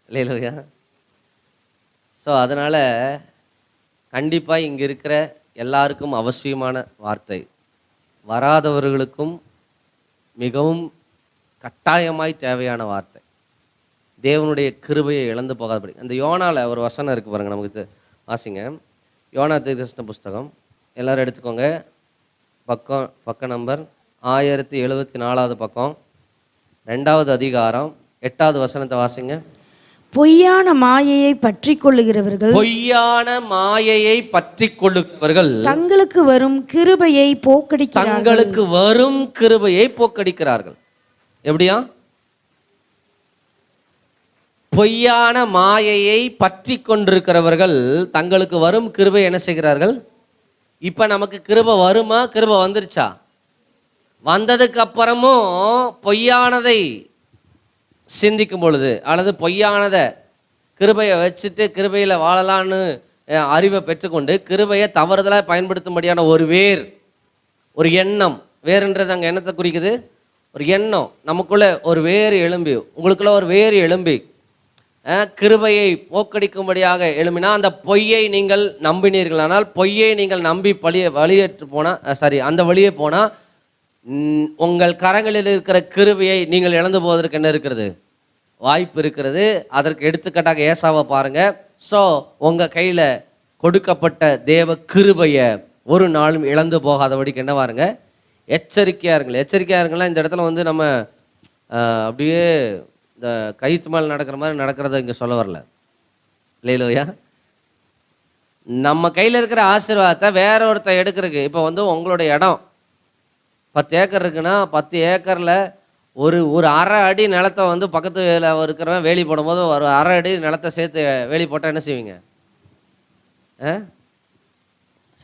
இல்லையா? ஸோ அதனால் கண்டிப்பாக இங்கே இருக்கிற எல்லாருக்கும் அவசியமான வார்த்தை, வராதவர்களுக்கும் மிகவும் கட்டாயமாய் தேவையான வார்த்தை, தேவனுடைய கிருபையை இழந்து போகாதபடி. அந்த யோனாவில் ஒரு வசனம் இருக்குது பாருங்கள், நமக்கு வாசிங்க. யோனா தீர்க்கதரிசன புஸ்தகம் எல்லோரும் எடுத்துக்கோங்க. பக்க நம்பர் 1074 பக்கம், 2வது அதிகாரம் 8வது வசனத்தை வாசிங்க.
பொய்யான மாயையை பற்றி கொள்ளுகிறவர்கள்,
பொய்யான மாயையை பற்றி கொள்ளுகிறவர்கள்
தங்களுக்கு வரும் கிருபையை போக்கடிக்கிறார்கள்.
தங்களுக்கு வரும் கிருபையை போக்கடிக்கிறார்கள். எப்படியா? பொய்யான மாயையை பற்றி கொண்டிருக்கிறவர்கள் தங்களுக்கு வரும் கிருபை என்ன செய்கிறார்கள்? இப்ப நமக்கு கிருபை வருமா? கிருபை வந்துருச்சா? வந்ததுக்கு அப்புறமும் பொய்யானதை சிந்திக்கும் பொழுது, அல்லது பொய்யானதை கிருபையை வச்சுட்டு கிருபையில் வாழலான்னு அறிவை பெற்றுக்கொண்டு கிருபையை தவறுதலாக பயன்படுத்தும்படியான ஒரு ஒரு எண்ணம், வேறுன்றது அங்கே எண்ணத்தை குறிக்குது, ஒரு எண்ணம் நமக்குள்ளே ஒரு வேறு எழும்பி, உங்களுக்குள்ள ஒரு வேறு எழும்பி கிருபையை போக்கடிக்கும்படியாக எழும்பினா, அந்த பொய்யை நீங்கள் நம்பினீர்கள். ஆனால் பொய்யை நீங்கள் நம்பி வழியேற்று போனால், அந்த வழியே போனால் உங்கள் கரங்களில் இருக்கிற கிருபையை நீங்கள் இழந்து போவதற்கு என்ன இருக்கிறது? வாய்ப்பு இருக்கிறது. அதற்கு எடுத்துக்காட்டாக ஏசாவை பாருங்க. ஸோ உங்கள் கையில் கொடுக்கப்பட்ட தேவ கிருபையை ஒரு நாளும் இழந்து போகாதபடிக்கு என்ன பாருங்க, எச்சரிக்கையாக இருங்கள். எச்சரிக்கையாக இருங்களா? இந்த இடத்துல வந்து நம்ம அப்படியே இந்த கைத்து மேலே நடக்கிற மாதிரி நடக்கிறத இங்கே சொல்ல வரல, இல்லையா? நம்ம கையில் இருக்கிற ஆசீர்வாதத்தை வேற ஒருத்தர் எடுக்கிறதுக்கு, இப்போ வந்து உங்களுடைய இடம் 10 ஏக்கர் இருக்குன்னா 10 ஏக்கரில் ஒரு அரை அடி நிலத்தை வந்து பக்கத்து இருக்கிறவன் வேலி போடும்போது ஒரு அரை அடி நிலத்தை சேர்த்து வேலி போட்டால் என்ன செய்வீங்க?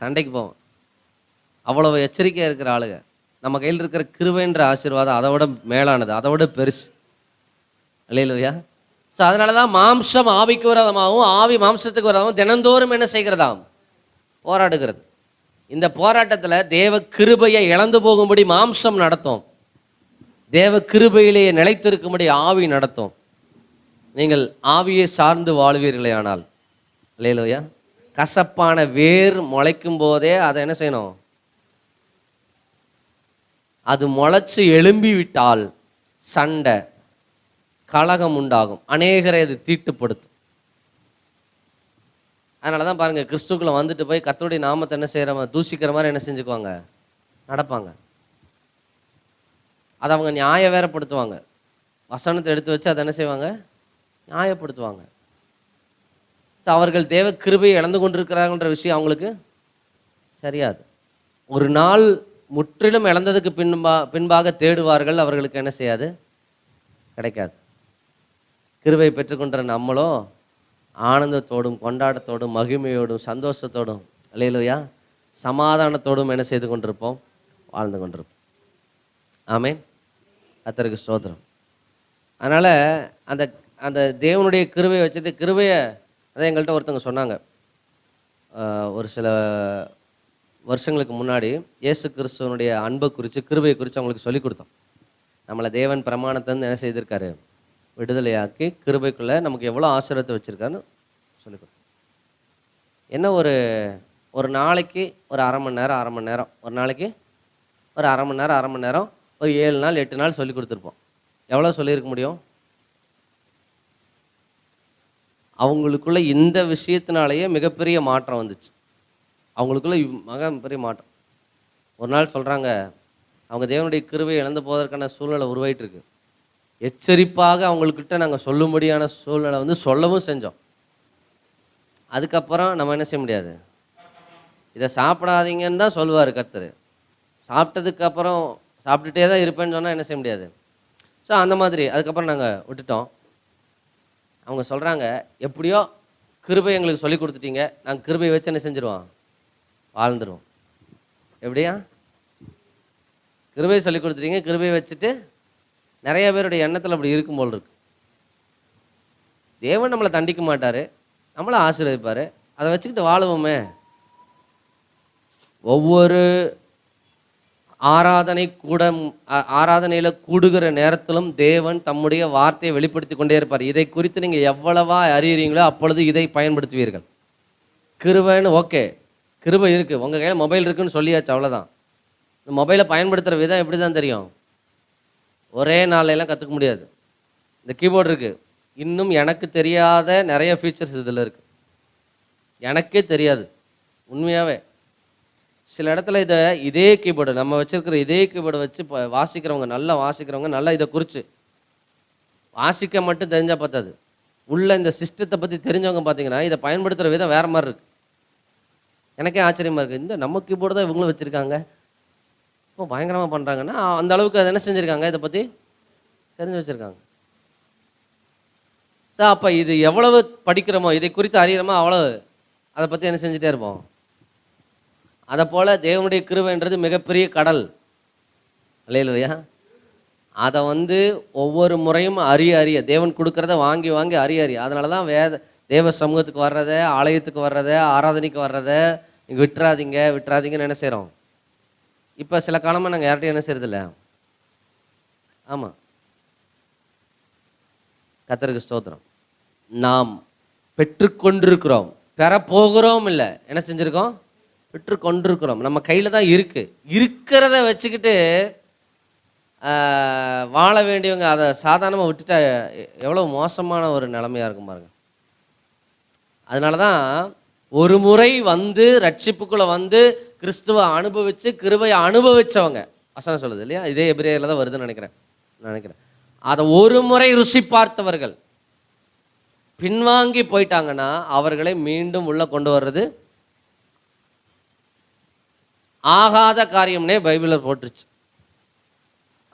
சண்டைக்கு போவோம். அவ்வளவு எச்சரிக்கையாக இருக்கிற ஆளுங்க. நம்ம கையில் இருக்கிற கிருபைன்ற ஆசீர்வாதம் அதை விட மேலானது, அதை விட பெருசு, இல்லையா? ஸோ அதனால தான் மாம்சம் ஆவிக்கு விரோதமாகவும் ஆவி மாம்சத்துக்கு விரோதமாகவும் தினந்தோறும் என்ன செய்கிறதாம்? போராடுகிறது. இந்த போராட்டத்தில் தேவ கிருபையை இழந்து போகும்படி மாம்சம் நடத்தும், தேவ கிருபையிலேயே நிலைத்திருக்கும்படி ஆவி நடத்தும். நீங்கள் ஆவியை சார்ந்து வாழ்வீர்களே ஆனால், இல்லையா? கசப்பான வேர் முளைக்கும் போதே அதை என்ன செய்யணும்? அது முளைச்சு எழும்பி விட்டால் சண்டை கலகம் உண்டாகும், அநேகரை அது தீட்டுப்படுத்தும். அதனால தான் பாருங்க, கிறிஸ்துக்குள்ள வந்துட்டு போய் கர்த்தருடைய நாமத்தை என்ன செய்யற தூசிக்கிற மாதிரி என்ன செஞ்சுக்குவாங்க? நடப்பாங்க. அதை அவங்க நியாய வேறப்படுத்துவாங்க. வசனத்தை எடுத்து வச்சு அதை என்ன செய்வாங்க? நியாயப்படுத்துவாங்க. அவர்கள் தேவ கிருபையை இழந்து கொண்டிருக்கிறாங்கன்ற விஷயம் அவங்களுக்கு சரியாது. ஒரு நாள் முற்றிலும் இழந்ததுக்கு பின்பாக தேடுவார்கள், அவர்களுக்கு என்ன செய்யாது? கிடைக்காது. கிருபை பெற்றுக்கொண்ட நம்மளோ ஆனந்தத்தோடும் கொண்டாட்டத்தோடும் மகிமையோடும் சந்தோஷத்தோடும், அல்லேலூயா, சமாதானத்தோடும் என்ன செய்து கொண்டிருப்போம்? வாழ்ந்து கொண்டிருப்போம். ஆமென். கர்த்தருக்கு ஸ்தோத்திரம். அதனால் அந்த அந்த தேவனுடைய கிருபையை வச்சுட்டு, கிருபையை அதான் எங்கள்கிட்ட ஒருத்தவங்க சொன்னாங்க, ஒரு சில வருஷங்களுக்கு முன்னாடி இயேசு கிறிஸ்துவனுடைய அன்பை குறித்து, கிருபையை குறித்து அவங்களுக்கு சொல்லிக் கொடுத்தோம். நம்மளை தேவன் பிரமாணத்தை என்ன செய்திருக்காரு? விடுதலையாக்கி கிருபைக்குள்ளே நமக்கு எவ்வளோ ஆசீர்வாதத்தை வச்சுருக்காருன்னு சொல்லிக் கொடுத்தோம். என்ன ஒரு நாளைக்கு ஒரு அரை மணி நேரம், ஒரு நாளைக்கு ஒரு அரை மணி நேரம், ஒரு 7 நாள் 8 நாள் சொல்லி கொடுத்துருப்போம். எவ்வளோ சொல்லியிருக்க முடியும்? அவங்களுக்குள்ள இந்த விஷயத்தினாலேயே மிகப்பெரிய மாற்றம் வந்துச்சு. அவங்களுக்குள்ள பெரிய மாற்றம். ஒரு நாள் சொல்கிறாங்க, அவங்க தேவனுடைய கிருபையை இழந்து போவதற்கான சூழ்நிலை உருவாயிட்டு இருக்கு. எச்சரிப்பாக அவங்கக்கிட்ட நாங்கள் சொல்லும்படியான சூழ்நிலை வந்து சொல்லவும் செஞ்சோம். அதுக்கப்புறம் நம்ம என்ன செய்ய முடியாது? இதை சாப்பிடாதீங்கன்னு தான் சொல்லுவார் கர்த்தர். சாப்பிட்டதுக்கப்புறம் சாப்பிட்டுட்டே தான் இருப்பேன்னு சொன்னால் என்ன செய்ய முடியாது? ஸோ அந்த மாதிரி அதுக்கப்புறம் நாங்கள் விட்டுட்டோம். அவங்க சொல்கிறாங்க, எப்படியோ கிருபை எங்களுக்கு சொல்லி கொடுத்துட்டீங்க, நாங்கள் கிருபை வச்சு என்ன செஞ்சுருவோம்? வாழ்ந்துருவோம். எப்படியா? கிருபை சொல்லி கொடுத்துட்டீங்க, கிருபை வச்சுட்டு நிறைய பேருடைய எண்ணத்தில் அப்படி இருக்கும் போல் இருக்கு. தேவன் நம்மளை தண்டிக்க மாட்டார், நம்மளை ஆசீர்வதிப்பார். அதை வச்சுக்கிட்டு வாழுவோமே. ஒவ்வொரு ஆராதனையில் கூடுகிற நேரத்திலும் தேவன் தம்முடைய வார்த்தையை வெளிப்படுத்தி கொண்டே இருப்பார். இதை குறித்து நீங்கள் எவ்வளவா அறியறீங்களோ அப்பொழுது இதை பயன்படுத்துவீர்கள். கிருபைன்னு ஓகே, கிருபை இருக்குது, உங்கள் கையில் மொபைல் இருக்குன்னு சொல்லியாச்சு, அவ்வளோதான். இந்த மொபைலை பயன்படுத்துகிற விதம் எப்படி தான் தெரியும்? ஒரே நாளையெல்லாம் கற்றுக்க முடியாது. இந்த கீபோர்டு இருக்குது, இன்னும் எனக்கு தெரியாத நிறைய ஃபீச்சர்ஸ் இதில் இருக்குது, எனக்கே தெரியாது உண்மையாகவே. சில இடத்துல இதே கீபோர்டு நம்ம வச்சுருக்கிற இதே கீபோர்டை வச்சு வாசிக்கிறவங்க, நல்லா வாசிக்கிறவங்க, நல்லா இதை குறித்து வாசிக்க மட்டும் தெரிஞ்சால் பார்த்தாது, உள்ள இந்த சிஸ்டத்தை பற்றி தெரிஞ்சவங்க பார்த்தீங்கன்னா இதை பயன்படுத்துகிற விதம் வேறு மாதிரி இருக்குது. எனக்கே ஆச்சரியமாக இருக்குது, இந்த நம்ம கீபோர்டு தான் இவங்களும் வச்சுருக்காங்க, இப்போ பயங்கரமாக பண்ணுறாங்கன்னா அந்த அளவுக்கு அதை என்ன செஞ்சுருக்காங்க, இதை பற்றி தெரிஞ்சு வச்சுருக்காங்க. ஸோ அப்போ இது எவ்வளவு படிக்கிறோமோ, இதை குறித்து அறிகிறோமோ அவ்வளவு அதை பற்றி என்ன செஞ்சுட்டே இருப்போம். அதை போல் தேவனுடைய கிருபைன்றது மிகப்பெரிய கடல். அல்லேலூயா. அதை ஒவ்வொரு முறையும் அறிய தேவன் கொடுக்குறத வாங்கி வாங்கி அறிய. அதனால தான் தேவ சமூகத்துக்கு வர்றத, ஆலயத்துக்கு வர்றத, ஆராதனைக்கு வர்றத நீங்கள் விட்டுறாதீங்கன்னு என்ன செய்கிறோம். இப்போ சில காலமாக நாங்கள் யார்கிட்டையும் என்ன செய்யறதில்ல. ஆமாம், கர்த்தருக்கு ஸ்தோத்திரம். நாம் பெற்றுக்கொண்டிருக்கிறோம், பெறப்போகிறோம், இல்லை என்ன செஞ்சுருக்கோம், பெற்றுக்கொண்டிருக்கிறோம். நம்ம கையில் தான் இருக்கிறத வச்சுக்கிட்டு வாழ வேண்டியவங்க அதை சாதாரணமாக விட்டுட்டா எவ்வளோ மோசமான ஒரு நிலைமையாக இருக்கும் பாருங்க. அதனால தான் ஒரு முறை ரட்சிப்புக்குள்ளே கிறிஸ்துவை அனுபவித்து கிருபையை அனுபவித்தவங்க, வசனம் சொல்லுது இல்லையா, இதே எபிரேயரில் தான் வருதுன்னு நினைக்கிறேன். அதை ஒரு முறை ருசி பார்த்தவர்கள் பின்வாங்கி போயிட்டாங்கன்னா அவர்களை மீண்டும் உள்ள கொண்டு வர்றது ஆகாத காரியம்னே பைபிளில் போட்டுருச்சு.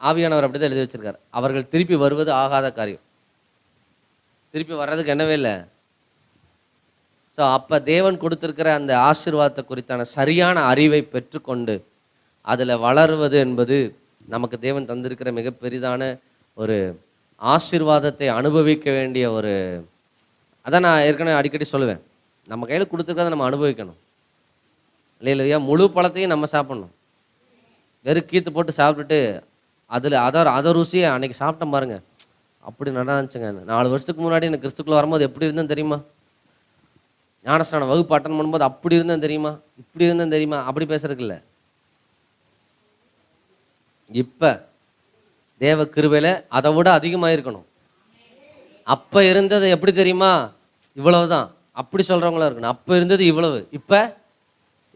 ஆவியானவர் அப்படி தான் எழுதி வச்சிருக்காரு. அவர்கள் திருப்பி வருவது ஆகாத காரியம், திருப்பி வர்றதுக்கு என்னவே இல்லை. ஸோ அப்போ தேவன் கொடுத்துருக்கிற அந்த ஆசீர்வாதத்தை குறித்தான சரியான அறிவை பெற்றுக்கொண்டு அதில் வளருவது என்பது நமக்கு தேவன் தந்திருக்கிற மிக பெரிதான ஒரு ஆசீர்வாதத்தை அனுபவிக்க வேண்டிய ஒரு, அதான் நான் ஏற்கனவே அடிக்கடி சொல்லுவேன், நம்ம கையில் கொடுத்துருக்கிறத நம்ம அனுபவிக்கணும். இல்லையா, முழு பழத்தையும் நம்ம சாப்பிட்ணும். வெறும் கீத்து போட்டு சாப்பிட்டுட்டு அதில் அதை ருசியை அன்றைக்கி சாப்பிட்டேன் பாருங்க, அப்படி நடந்துச்சுங்க. 4 வருஷத்துக்கு முன்னாடி எனக்கு கிறிஸ்துக்குள்ள வரும்போது எப்படி இருந்தேன்னு தெரியுமா, ஞானஸ்நான வகுப்பு அட்டன் பண்ணும்போது அப்படி இருந்தேன் தெரியுமா, இப்படி இருந்தேன் தெரியுமா, அப்படி பேசுறதுக்கு இல்லை. இப்போ தேவ கிருபையில அதை விட அதிகமாக இருக்கணும். அப்போ இருந்தது எப்படி தெரியுமா, இவ்வளவுதான், அப்படி சொல்கிறவங்களா இருக்கணும். அப்போ இருந்தது இவ்வளவு, இப்போ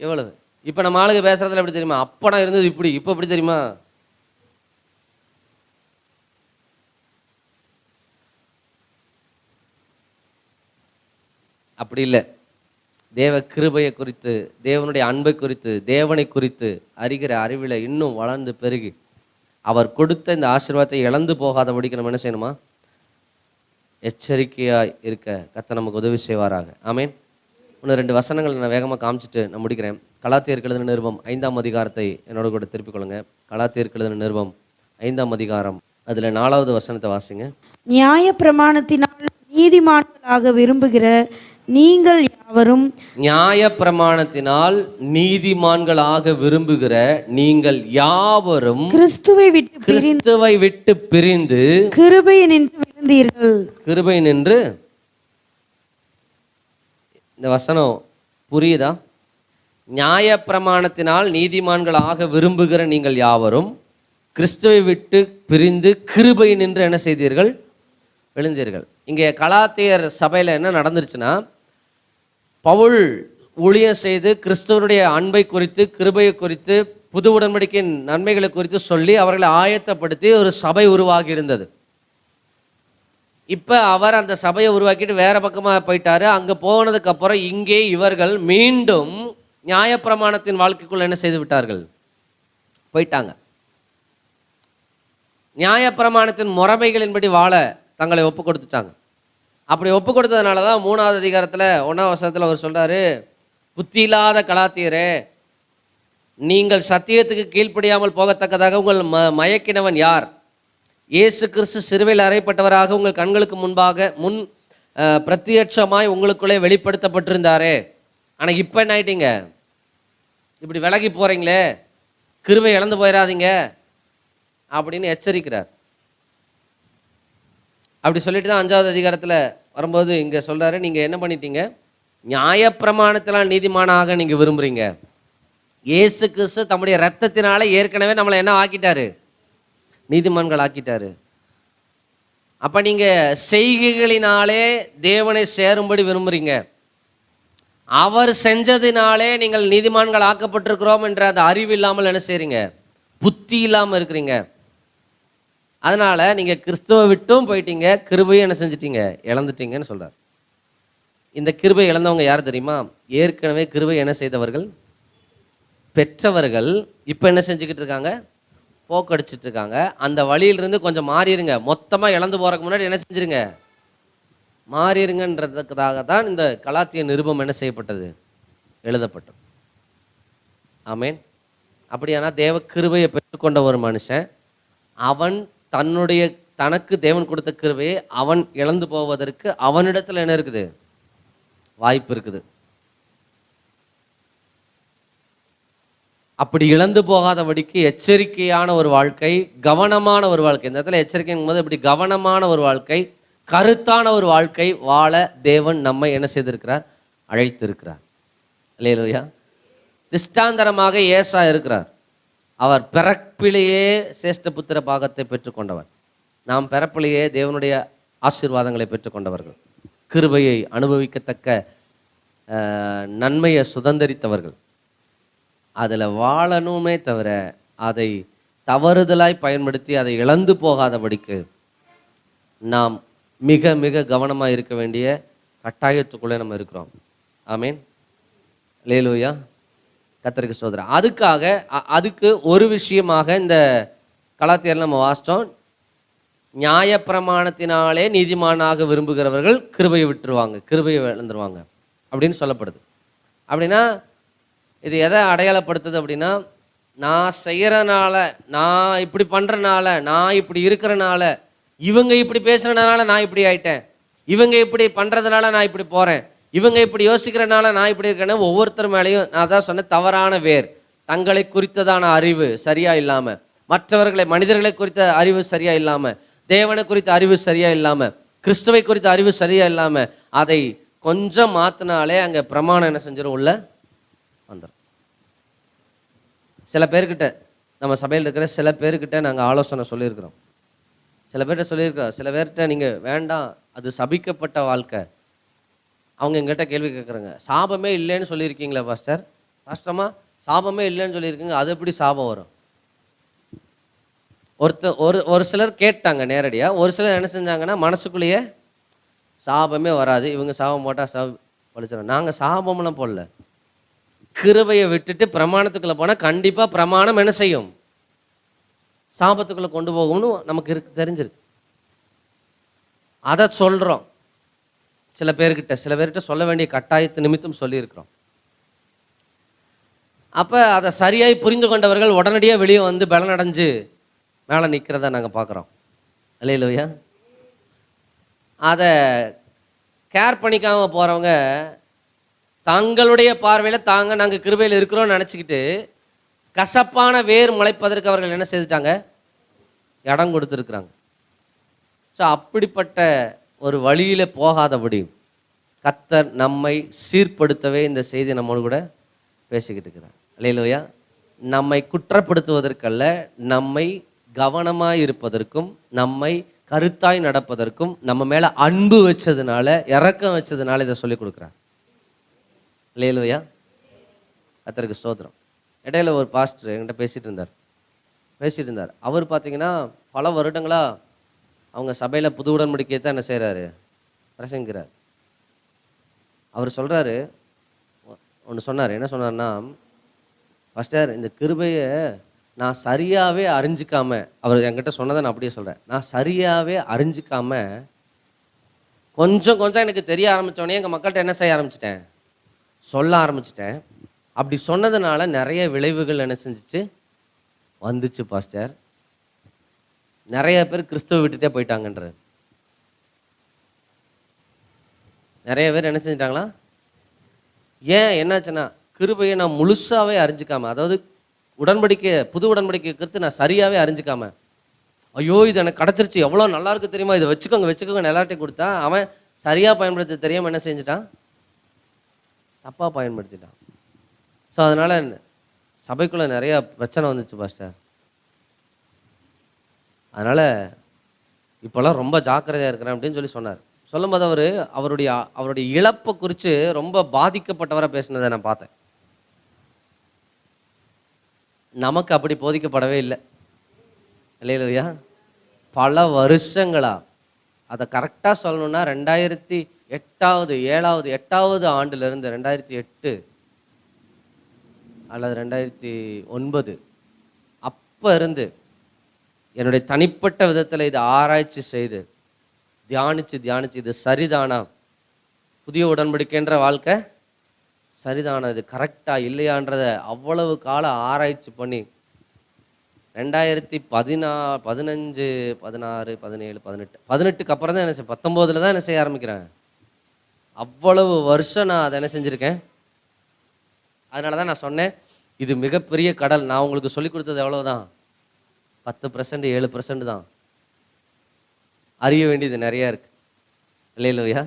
எவ்வளவு. இப்போ நம்ம ஆளுங்க பேசுறதுல எப்படி தெரியுமா, அப்போ நான் இருந்தது இப்படி, இப்போ எப்படி தெரியுமா. அப்படி இல்லை. தேவ கிருபையை குறித்து, தேவனுடைய அன்பை குறித்து, தேவனை குறித்து அறிகிற அறிவில் இன்னும் வளர்ந்து பெருகி அவர் கொடுத்த இந்த ஆசீர்வாதத்தை இழந்து போகாதபடிக்கு நம்ம என்ன செய்யணுமா, எச்சரிக்கையாக இருக்க கர்த்தர் நமக்கு உதவி செய்வாராக. ஆமேன். இன்னும் 2 வசனங்கள் நான் வேகமாக காமிச்சிட்டு நான் முடிக்கிறேன். கலாத்தியருக்கு எழுதின நிருபம் 5ஆம் அதிகாரத்தை என்னோட கூட திருப்பிக் கொள்ளுங்க. கலாத்தியருக்கு எழுதின நிருபம் 5ஆம் அதிகாரம், அதில் 4வது வசனத்தை வாசிங்க.
நியாய பிரமாணத்தினால் நீதிமான்களாக விரும்புகிற நீங்கள் யாவரும்,
நியாய பிரமாணத்தினால் நீதிமான்களாக விரும்புகிற நீங்கள் யாவரும்
கிறிஸ்துவை
விட்டு பிரிந்து
கிருபை நின்று விழுந்தீர்கள்.
கிருபை நின்று, இந்த வசனம் புரியுதா? நியாய பிரமாணத்தினால் நீதிமான்களாக விரும்புகிற நீங்கள் யாவரும் கிறிஸ்துவை விட்டு பிரிந்து கிருபை நின்று என்ன செய்தீர்கள், விழுந்தீர்கள். இங்கே கலாத்தியர் சபையில் என்ன நடந்துருச்சுன்னா, பவுல் ஊழியம் செய்து கிறிஸ்துவனுடைய அன்பை குறித்து, கிருபையை குறித்து, புது உடன்படிக்கை நன்மைகளை குறித்து சொல்லி அவர்களை ஆயத்தப்படுத்தி ஒரு சபை உருவாகி இருந்தது. இப்போ அவர் அந்த சபையை உருவாக்கிட்டு வேற பக்கமாக போயிட்டாரு. அங்கே போனதுக்கு அப்புறம் இங்கே இவர்கள் மீண்டும் நியாயப்பிரமாணத்தின் வாழ்க்கைக்குள்ள என்ன செய்து விட்டார்கள், போயிட்டாங்க. நியாயப்பிரமாணத்தின் முறைமைகளின்படி வாழ தங்களை ஒப்பு கொடுத்துட்டாங்க. அப்படி ஒப்பு கொடுத்ததுனால தான் 3ஆவது அதிகாரத்தில் 1ஆம் வசனத்தில் அவர் சொல்கிறாரு, புத்தி இல்லாத கலாத்தியரே, நீங்கள் சத்தியத்துக்கு கீழ்ப்படியாமல் போகத்தக்கதாக உங்கள் மயக்கினவன் யார்? இயேசு கிறிஸ்து சிறுவையில் அறையப்பட்டவராக உங்கள் கண்களுக்கு முன் பிரத்யட்சமாய் உங்களுக்குள்ளே வெளிப்படுத்தப்பட்டிருந்தாரே, ஆனால் இப்போ என்ன ஆயிட்டீங்க, இப்படி விலகி போகிறீங்களே, கிருபை இழந்து போயிடாதீங்க அப்படின்னு எச்சரிக்கிறார். அப்படி சொல்லிட்டு தான் 5வது அதிகாரத்தில் வரும்போது இங்கே சொல்கிறாரு, நீங்கள் என்ன பண்ணிட்டீங்க, நியாயப்பிரமாணத்தினால் நீதிமானாக நீங்கள் விரும்புகிறீங்க. இயேசு கிறிஸ்து தம்முடைய இரத்தத்தினால ஏற்கனவே நம்மளை என்ன ஆக்கிட்டாரு, நீதிமான்கள் ஆக்கிட்டாரு. அப்போ நீங்கள் செய்கைகளினாலே தேவனை சேரும்படி விரும்புகிறீங்க. அவர் செஞ்சதினாலே நீங்கள் நீதிமான்கள் ஆக்கப்பட்டிருக்கிறோம் என்ற அந்த அறிவு இல்லாமல் என்ன செய்கிறீங்க, புத்தி இல்லாமல் இருக்கிறீங்க. அதனால் நீங்கள் கிறிஸ்துவை விட்டும் போயிட்டீங்க, கிருபையை என்ன செஞ்சிட்டீங்க, இழந்துட்டீங்கன்னு சொல்கிறார். இந்த கிருபை இழந்தவங்க யார் தெரியுமா, ஏற்கனவே கிருபை என்ன செய்தவர்கள், பெற்றவர்கள். இப்போ என்ன செஞ்சுக்கிட்டு இருக்காங்க, போக்கடிச்சிட்டு இருக்காங்க. அந்த வழியிலிருந்து கொஞ்சம் மாறிடுங்க. மொத்தமாக இழந்து போகிறதுக்கு முன்னாடி என்ன செஞ்சிருங்க, மாறிடுங்கன்றதுக்காக தான் இந்த கலாத்திய நிருபம் என்ன செய்யப்பட்டது, எழுதப்பட்டது. ஆமேன். அப்படியானா தேவ கிருபையை பெற்றுக்கொண்ட ஒரு மனுஷன், அவன் தனக்கு தேவன் கொடுத்த கிருபையை அவன் இழந்து போவதற்கு அவனிடத்தில் என்ன இருக்குது, வாய்ப்பு இருக்குது. அப்படி இழந்து போகாதபடிக்கு எச்சரிக்கையான ஒரு வாழ்க்கை, கவனமான ஒரு வாழ்க்கை. இந்த இடத்துல எச்சரிக்கைங்கும் போது இப்படி கவனமான ஒரு வாழ்க்கை, கருத்தான ஒரு வாழ்க்கை வாழ தேவன் நம்மை என்ன செய்திருக்கிறார், அழைத்திருக்கிறார். அல்லேலூயா. திஷ்டாந்தரமாக ஏசா இருக்கிறார். அவர் பிறப்பிலேயே சிரேஷ்ட புத்திர பாகத்தை பெற்றுக்கொண்டவர். நாம் பிறப்பிலேயே தேவனுடைய ஆசீர்வாதங்களை பெற்றுக்கொண்டவர்கள், கிருபையை அனுபவிக்கத்தக்க நன்மையை சுதந்திரித்தவர்கள். அதில் வாழணுமே தவிர அதை தவறுதலாய் பயன்படுத்தி அதை இழந்து போகாதபடிக்கு நாம் மிக மிக கவனமாக இருக்க வேண்டிய கட்டாயத்துக்குள்ளே நம்ம இருக்கிறோம். ஆமீன். அல்லேலூயா. கர்த்தருக்கு ஸ்தோத்திரம். அதுக்கு ஒரு விஷயமாக இந்த கலாத்தியரில் நம்ம வாசித்தோம், நியாயப்பிரமாணத்தினாலே நீதிமானாக விரும்புகிறவர்கள் கிருபையை விட்டுருவாங்க, கிருபையை இழந்துருவாங்க அப்படின்னு சொல்லப்படுது. அப்படின்னா இது எதை அடையாளப்படுத்துது அப்படின்னா, நான் செய்கிறனால, நான் இப்படி பண்ணுறனால, நான் இப்படி இருக்கிறனால, இவங்க இப்படி பேசுகிறனால நான் இப்படி ஆயிட்டேன், இவங்க இப்படி பண்ணுறதுனால நான் இப்படி போகிறேன், இவங்க இப்படி யோசிக்கிறனால நான் இப்படி இருக்கேன்னு ஒவ்வொருத்தர் மேலேயும் நான் தான் சொன்ன தவறான வேர், தங்களை குறித்ததான அறிவு சரியா இல்லாமல், மனிதர்களை குறித்த அறிவு சரியா இல்லாமல், தேவனை குறித்த அறிவு சரியா இல்லாமல், கிறிஸ்துவை குறித்த அறிவு சரியா இல்லாமல், அதை கொஞ்சம் மாற்றினாலே அங்கே பிரமாணம் என்ன செஞ்சிடும், உள்ள வந்துடும். சில பேர்கிட்ட, நம்ம சபையில் இருக்கிற சில பேர்கிட்ட நாங்கள் ஆலோசனை சொல்லியிருக்கிறோம், சில பேர்கிட்ட சொல்லியிருக்கிறோம். சில பேர்கிட்ட நீங்கள் வேண்டாம், அது சபிக்கப்பட்ட வாழ்க்கை. அவங்க எங்கிட்ட கேள்வி கேட்குறாங்க, சாபமே இல்லைன்னு சொல்லியிருக்கீங்களா பாஸ்டர், கஷ்டமா சாபமே இல்லைன்னு சொல்லியிருக்கீங்க, அது எப்படி சாபம் வரும்? ஒரு சிலர் கேட்டாங்க நேரடியாக, ஒரு சிலர் என்ன செஞ்சாங்கன்னா மனசுக்குள்ளேயே சாபமே வராது, இவங்க சாபம் போட்டால் பழிச்சிடும். நாங்கள் சாபம்லாம் போடல, கிருபையை விட்டுட்டு பிரமாணத்துக்குள்ளே போனால் கண்டிப்பாக பிரமாணம் என்ன செய்யும், சாபத்துக்குள்ளே கொண்டு போகும்னு நமக்கு தெரிஞ்சிருக்கு. அதை சொல்கிறோம். சில பேர்கிட்ட சொல்ல வேண்டிய கட்டாயத்து நிமித்தம் சொல்லியிருக்கிறோம். அப்போ அதை சரியாய் புரிந்து கொண்டவர்கள் உடனடியாக வெளியே வந்து பலனடைஞ்சு மேலே நிற்கிறத நாங்கள் பார்க்குறோம். அல்லேலூயா. அதை கேர் பண்ணிக்காமல் போகிறவங்க தங்களுடைய பார்வையில் நாங்கள் கிருபையில் இருக்கிறோம்னு நினச்சிக்கிட்டு கசப்பான வேர் முளைப்பதற்கு அவர்கள் என்ன செய்துட்டாங்க, இடம் கொடுத்துருக்குறாங்க. ஸோ அப்படிப்பட்ட ஒரு வழியில் போகாதபடி கர்த்தர் நம்மை சீர்படுத்தவே இந்த செய்தி நம்மோடு கூட பேசிக்கிட்டு இருக்கிறார். அல்லேலூயா. நம்மை குற்றப்படுத்துவதற்கல்ல, நம்மை கவனமாய் இருப்பதற்கும், நம்மை கருத்தாய் நடப்பதற்கும், நம்ம மேலே அன்பு வச்சதுனால, இரக்கம் வச்சதுனால இதை சொல்லிக் கொடுக்குறார். அல்லேலூயா. கர்த்தருக்கு ஸ்தோத்திரம். இடையில ஒரு பாஸ்டர் என்கிட்ட பேசிகிட்டு இருந்தார். அவர் பார்த்தீங்கன்னா பல வருடங்களாக அவங்க சபையில் புது உடன்படிக்கையை தான் என்ன செய்கிறாரு, பிரசங்கிக்கிறார். அவர் சொல்கிறாரு, ஒன்று சொன்னார். என்ன சொன்னார்னா, பாஸ்டர் இந்த கிருபையை நான் சரியாகவே அறிஞ்சிக்காம, அவர் என்கிட்ட சொன்னதை நான் அப்படியே சொல்கிறேன், நான் சரியாகவே அறிஞ்சிக்காம கொஞ்சம் கொஞ்சம் எனக்கு தெரிய ஆரம்பித்தோடனே எங்கள் மக்கள்கிட்ட என்ன செய்ய ஆரம்பிச்சிட்டேன், சொல்ல ஆரம்பிச்சிட்டேன். அப்படி சொன்னதுனால நிறைய விளைவுகள் என்ன செஞ்சிச்சு, வந்துச்சு பாஸ்டர். நிறைய பேர் கிறிஸ்துவை விட்டுட்டே போயிட்டாங்கன்றார். நிறைய பேர் என்ன செஞ்சிட்டாங்களா? ஏன் என்னாச்சுன்னா, கிருபையை நான் முழுசாவே அறிஞ்சிக்காம, அதாவது உடன்படிக்கை, புது உடன்படிக்கை கருத்து நான் சரியாவே அறிஞ்சிக்காம, ஐயோ இது எனக்கு கிடச்சிருச்சு, எவ்வளோ நல்லா இருக்கு தெரியுமா, இதை வச்சுக்கோங்க வச்சுக்கோங்க எல்லார்ட்டையும் கொடுத்தா, அவன் சரியாக பயன்படுத்த தெரியாமல் என்ன செஞ்சுட்டான்? தப்பாக பயன்படுத்திட்டான். ஸோ அதனால் சபைக்குள்ளே நிறையா பிரச்சனை வந்துச்சு பாஸ்டர். அதனால் இப்போல்லாம் ரொம்ப ஜாக்கிரதையாக இருக்கிறேன் அப்படின்னு சொல்லி சொன்னார். சொல்லும்போது அவருடைய இழப்பை குறித்து ரொம்ப பாதிக்கப்பட்டவரை பேசினதை நான் பார்த்தேன். நமக்கு அப்படி போதிக்கப்படவே இல்லை இல்லையா? பல வருஷங்களா, அதை கரெக்டாக சொல்லணும்னா 2008 ஆண்டிலிருந்து 2008 அல்லது 2009 அப்போ இருந்து என்னுடைய தனிப்பட்ட விதத்தில் இதை ஆராய்ச்சி செய்து தியானிச்சு இது சரிதானா, புதிய உடன்படிக்கைன்ற வாழ்க்கை சரிதானா, இது கரெக்டா இல்லையான்றதை அவ்வளவு கால ஆராய்ச்சி பண்ணி 2015, 16, 17, 18க்கு அப்புறம் தான் என்ன செய்ய, 19 தான் என்ன செய்ய ஆரம்பிக்கிறேன். அவ்வளவு வருஷம் நான் அதை என்ன செஞ்சுருக்கேன். அதனால தான் நான் சொன்னேன், இது மிகப்பெரிய கடல். நான் உங்களுக்கு சொல்லி கொடுத்தது எவ்வளவுதான்? 10%, 7% தான். அறிய வேண்டியது நிறையா இருக்கு இல்லையா?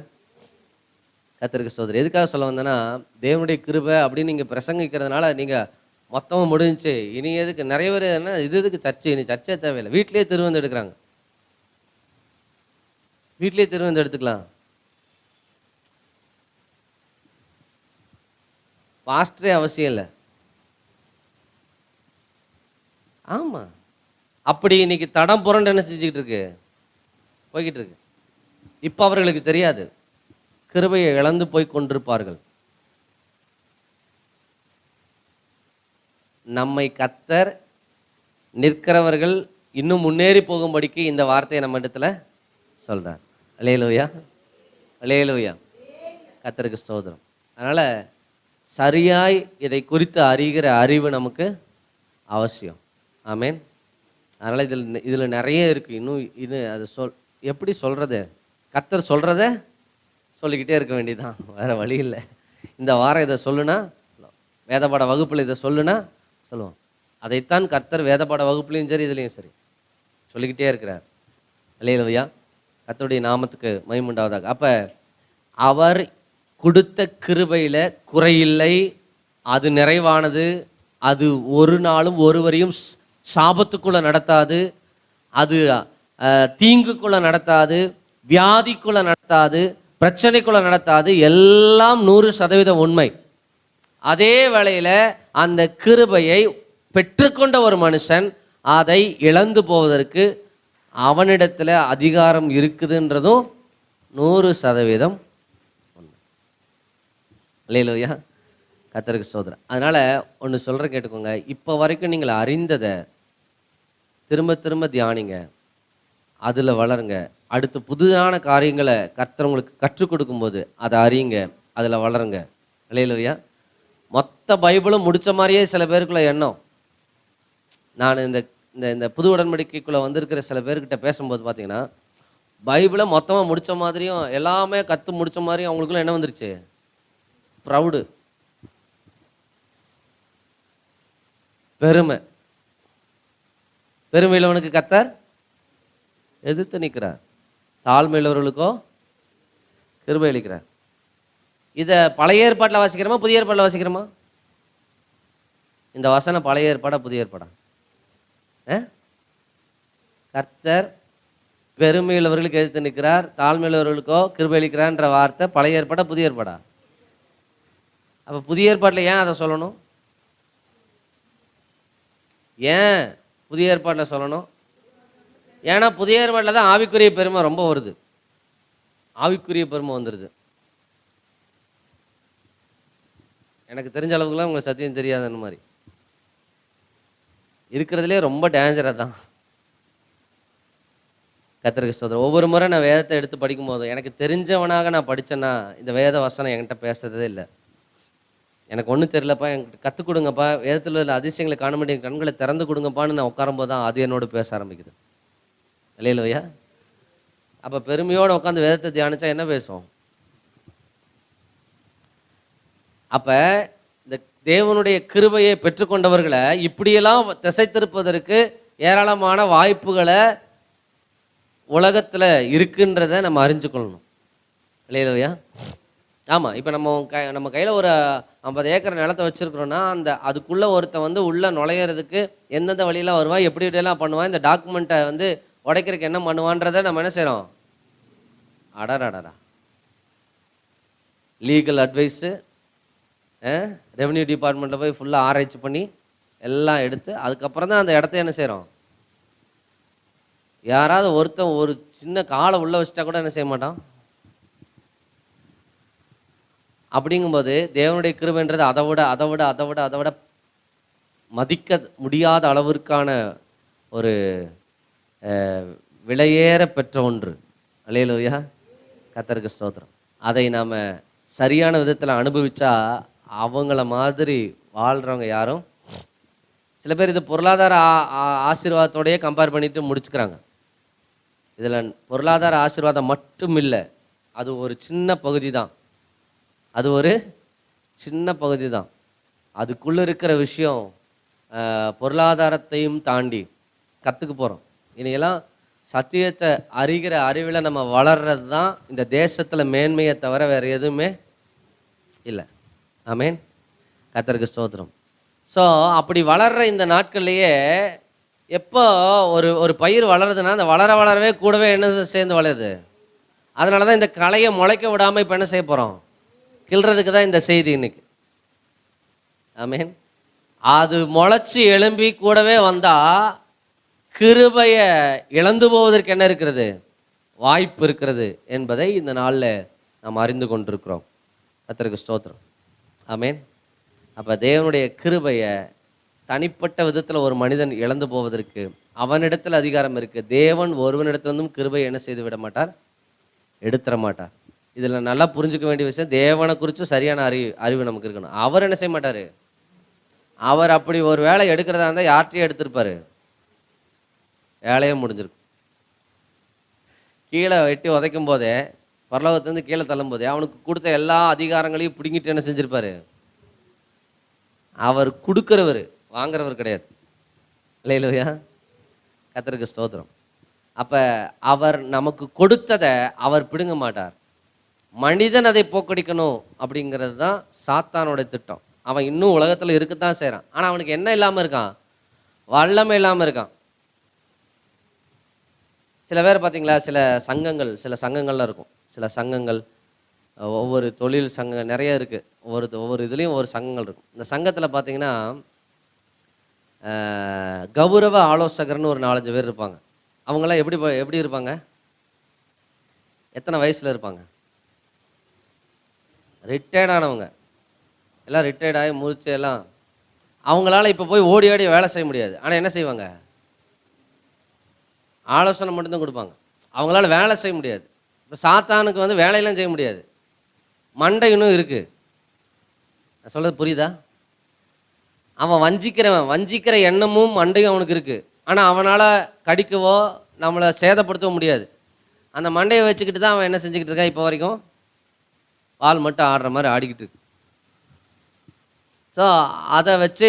கர்த்தருக்கு ஸ்தோத்திரம். எதுக்காக சொல்ல வந்தேன்னா, தேவனுடைய கிருபை அப்படின்னு நீங்கள் பிரசங்கிக்கிறதுனால நீங்கள் மொத்தமும் முடிஞ்சு, இனி எதுக்கு நிறைய பேர் என்ன எதுக்கு சர்ச்சை, இனி சர்ச்சை தேவையில்லை, வீட்டிலேயே திருவந்து எடுக்கிறாங்க. வீட்டிலேயே திருவந்து எடுத்துக்கலாம். பாஸ்டரே அவசியம் இல்லை. ஆமா, அப்படி இன்னைக்கு தடம் புரண்டு என்ன செஞ்சுக்கிட்டு இருக்கு, போய்கிட்டு இருக்கு. இப்போ அவர்களுக்கு தெரியாது, கிருபையை இழந்து போய் கொண்டிருப்பார்கள். நம்மை கர்த்தர் நிற்கிறவர்கள் இன்னும் முன்னேறி போகும்படிக்கு இந்த வார்த்தையை நம்ம இடத்துல சொல்றார். அல்லேலூயா, அல்லேலூயா. கர்த்தருக்கு ஸ்தோத்திரம். அதனால சரியாய் இதை குறித்து அறிகிற அறிவு நமக்கு அவசியம். ஆமேன். அதனால இதில் நிறைய இருக்கு. இன்னும் இது அது எப்படி சொல்றது, கர்த்தர் சொல்றத சொல்லிக்கிட்டே இருக்க வேண்டியதுதான், வேற வழி இல்லை. இந்த வாரம் இதை சொல்லுனா, வேதபாட வகுப்பில் இதை சொல்லுனா சொல்லுவோம். அதைத்தான் கர்த்தர் வேதபாட வகுப்புலையும் சரி இதுலையும் சரி சொல்லிக்கிட்டே இருக்கிறார். அல்லேலூயா. கர்த்தருடைய நாமத்துக்கு மகிமை உண்டாவதாக. அப்ப அவர் கொடுத்த கிருபையில குறையில்லை, அது நிறைவானது, அது ஒரு நாளும் ஒருவரையும் சாபத்துக்குள்ள நடத்தாது, அது தீங்குக்குள்ள நடத்தாது, வியாதிக்குள்ள நடத்தாது, பிரச்சனைக்குள்ள நடத்தாது. எல்லாம் 100% உண்மை. அதே வேளையில அந்த கிருபையை பெற்றுக்கொண்ட ஒரு மனுஷன் அதை இழந்து போவதற்கு அவனிடத்துல அதிகாரம் இருக்குதுன்றதும் 100% உண்மை. அல்லேலூயா. கர்த்தருக்கு ஸ்தோத்திரம். அதனால ஒன்று சொல்கிறேன் கேட்டுக்கோங்க. இப்போ வரைக்கும் நீங்கள் அறிந்ததை திரும்ப திரும்ப தியானிங்க, அதில் வளருங்க. அடுத்து புதுதான காரியங்களை கர்த்தர் உங்களுக்கு கற்றுக் கொடுக்கும்போது அதை அறியுங்க, அதில் வளருங்க. அல்லேலூயா. மொத்த பைபிளும் முடித்த மாதிரியே சில பேருக்குள்ள எண்ணம். நான் இந்த இந்த புது உடன்படிக்கைக்குள்ளே வந்திருக்கிற சில பேர்கிட்ட பேசும்போது பார்த்தீங்கன்னா, பைபிளை மொத்தமாக முடித்த மாதிரியும் எல்லாமே கற்று முடித்த மாதிரியும் அவங்களுக்குள்ள என்ன வந்துருச்சு, ப்ரௌடு, பெருமை. பெருமையிலவனுக்கு கர்த்தர் எதிர்த்து நிற்கிறார், தாழ்மையுள்ளவர்களுக்கோ கிருபை அளிக்கிறார். இதை பழைய ஏற்பாட்டில் வாசிக்கிறோமா புதிய ஏற்பாட்டில் வாசிக்கிறோமா? இந்த வசனம் பழைய ஏற்பாடா புதிய ஏற்பாடா? கர்த்தர் பெருமையுள்ளவர்களுக்கு எதிர்த்து நிற்கிறார், தாழ்மையுள்ளவர்களுக்கோ கிருபை அளிக்கிறார்ன்ற வார்த்தை பழைய ஏற்பாடா புதிய ஏற்பாடா? அப்போ புதிய ஏற்பாட்டில் ஏன் அதை சொல்லணும்? ஏன் புதிய ஏற்பாட்டில் சொல்லணும்? ஏன்னா புதிய ஏற்பாட்டில் தான் ஆவிக்குரிய பெருமை ரொம்ப வருது, ஆவிக்குரிய பெருமை வந்துடுது. எனக்கு தெரிஞ்ச அளவுக்குலாம் உங்களுக்கு சத்தியம் தெரியாதுன்னு மாதிரி இருக்கிறதுலே ரொம்ப டேஞ்சராக தான். கர்த்தருக்கு ஸ்தோத்திரம். ஒவ்வொரு முறை நான் வேதத்தை எடுத்து படிக்கும் போதும் எனக்கு தெரிஞ்சவனாக நான் படித்தேன்னா இந்த வேத வசனம் என்கிட்ட பேசுறதே இல்லை. எனக்கு ஒன்றும் தெரியலப்பா, என்கிட்ட கற்றுக் கொடுங்கப்பா, வேதத்தில் உள்ள அதிசயங்களை காண முடிய கண்களை திறந்து கொடுங்கப்பான்னு நான் உட்காரும்போது தான் அது என்னோட பேச ஆரம்பிக்குது. இல்லையா? அப்போ பெருமையோடு உட்காந்து வேதத்தை தியானிச்சா என்ன பேசும்? அப்போ இந்த தேவனுடைய கிருபையை பெற்றுக்கொண்டவர்களை இப்படியெல்லாம் திசை திருப்பதற்கு ஏராளமான வாய்ப்புகளை உலகத்தில் இருக்குன்றதை நம்ம அறிஞ்சுக்கொள்ளணும் இல்லையா? ஆமாம், இப்போ நம்ம கையில் ஒரு 50 ஏக்கர் நிலத்தை வச்சுருக்குறோன்னா அதுக்குள்ளே ஒருத்தன் உள்ளே நுழையிறதுக்கு எந்தெந்த வழியெல்லாம் வருவான், எப்படி இப்படியெல்லாம் பண்ணுவான், இந்த டாக்குமெண்ட்டை உடைக்கிறதுக்கு என்ன பண்ணுவான்றதை நம்ம என்ன செய்கிறோம்? அடடா, லீகல் அட்வைஸு, ரெவன்யூ டிபார்ட்மெண்ட்டில் போய் ஃபுல்லாக ஆராய்ச்சி பண்ணி எல்லாம் எடுத்து அதுக்கப்புறம் தான் அந்த இடத்த என்ன செய்கிறோம்? யாராவது ஒருத்தன் ஒரு சின்ன காலை உள்ளே வச்சுட்டா கூட என்ன செய்ய மாட்டான். அப்படிங்கும்போது தேவனுடைய கிருபைன்றது அதை விட மதிக்க முடியாத அளவிற்கான ஒரு விலையேற பெற்ற ஒன்று. அல்லேலூயா, கர்த்தருக்கு ஸ்தோத்திரம். அதை நாம் சரியான விதத்தில் அனுபவிச்சா அவங்கள மாதிரி வாழ்கிறவங்க யாரும். சில பேர் இது பொருளாதார ஆசீர்வாதத்தோடையே கம்பேர் பண்ணிட்டு முடிச்சுக்கிறாங்க. இதில் பொருளாதார ஆசீர்வாதம் மட்டும் இல்லை, அது ஒரு சின்ன பகுதி தான். அதுக்குள்ளே இருக்கிற விஷயம் பொருளாதாரத்தையும் தாண்டி கற்றுக்க போகிறோம். இனியெல்லாம் சத்தியத்தை அறிகிற அறிவில் நம்ம வளர்றது தான் இந்த தேசத்தில் மேன்மையை தவிர வேறு எதுவுமே இல்லை. ஆமேன், கர்த்தருக்கு ஸ்தோத்திரம். ஸோ அப்படி வளர்கிற இந்த நாட்கள்லையே எப்போ ஒரு பயிர் வளருதுன்னா அந்த வளரவே கூடவே என்ன சேர்ந்து வளருது. அதனால தான் இந்த களையை முளைக்க விடாமல் இப்போ என்ன செய்ய போகிறோம்? கிள்றதுக்கு தான் இந்த செய்தி இன்னைக்கு. ஆமேன். அது முளைச்சி எழும்பி கூடவே வந்தால் கிருபையை இழந்து போவதற்கு என்ன இருக்கிறது? வாய்ப்பு இருக்கிறது என்பதை இந்த நாளில் நாம் அறிந்து கொண்டிருக்கிறோம். கர்த்தருக்கு ஸ்தோத்திரம். ஆமேன். அப்போ தேவனுடைய கிருபையை தனிப்பட்ட விதத்தில் ஒரு மனிதன் இழந்து போவதற்கு அவனிடத்தில் அதிகாரம் இருக்குது. தேவன் ஒருவனிடத்திலிருந்தும் கிருபையை என்ன செய்து விட மாட்டார், எடுத்துட மாட்டார். இதில் நல்லா புரிஞ்சுக்க வேண்டிய விஷயம், தேவனை குறித்து சரியான அறிவு நமக்கு இருக்கணும். அவர் என்ன செய்ய மாட்டார். அவர் அப்படி ஒரு வேலை எடுக்கிறதா இருந்தால் யார்கிட்டையும் எடுத்திருப்பார், வேலையே முடிஞ்சிருக்கும். கீழே வெட்டி உதைக்கும் போதே, பரலோகத்திலேருந்து கீழே தள்ளும் போதே அவனுக்கு கொடுத்த எல்லா அதிகாரங்களையும் பிடுங்கிட்டு என்ன செஞ்சிருப்பார். அவர் கொடுக்கிறவர், வாங்குறவர் கிடையாது. இல்லையா? கர்த்தருக்கு ஸ்தோத்திரம். அப்போ அவர் நமக்கு கொடுத்ததை அவர் பிடுங்க மாட்டார். மனிதன் அதை போக்கடிக்கணும் அப்படிங்கிறது தான் சாத்தானோட திட்டம். அவன் இன்னும் உலகத்தில் இருக்கத்தான் செய்கிறான். ஆனால் அவனுக்கு என்ன இல்லாமல் இருக்கான்? வல்லமை இல்லாமல் இருக்கான். சில பேர் பார்த்தீங்களா, சில சங்கங்கள்லாம் இருக்கும். சில சங்கங்கள், ஒவ்வொரு தொழில் சங்கம் நிறைய இருக்குது. ஒவ்வொரு இதுலேயும் ஒவ்வொரு சங்கங்கள் இருக்கும். இந்த சங்கத்தில் பார்த்தீங்கன்னா கௌரவ ஆலோசகர்னு ஒரு 4-5 பேர் இருப்பாங்க. அவங்களாம் எப்படி இருப்பாங்க? எத்தனை வயசில் இருப்பாங்க? ரிட்டையர்டானவங்க எல்லாம் ரிட்டையர்டாகி முடிச்சு எல்லாம். அவங்களால இப்போ போய் ஓடி ஆடி வேலை செய்ய முடியாது. ஆனால் என்ன செய்வாங்க? ஆலோசனை மட்டும்தான் கொடுப்பாங்க. அவங்களால வேலை செய்ய முடியாது. இப்போ சாத்தானுக்கு வேலையெல்லாம் செய்ய முடியாது. மண்டை இன்னும் இருக்குது. நான் சொல்கிறது புரியுதா? அவன் வஞ்சிக்கிற எண்ணமும் மண்டையும் அவனுக்கு இருக்குது. ஆனால் அவனால் கடிக்கவோ நம்மளை சேதப்படுத்தவும் முடியாது. அந்த மண்டையை வச்சுக்கிட்டு தான் அவன் என்ன செஞ்சுக்கிட்டு இருக்கான்? இப்போ வரைக்கும் பால் மட்டும் ஆடுற மாதிரி ஆடிக்கிட்டு இருக்கு. ஸோ அதை வச்சு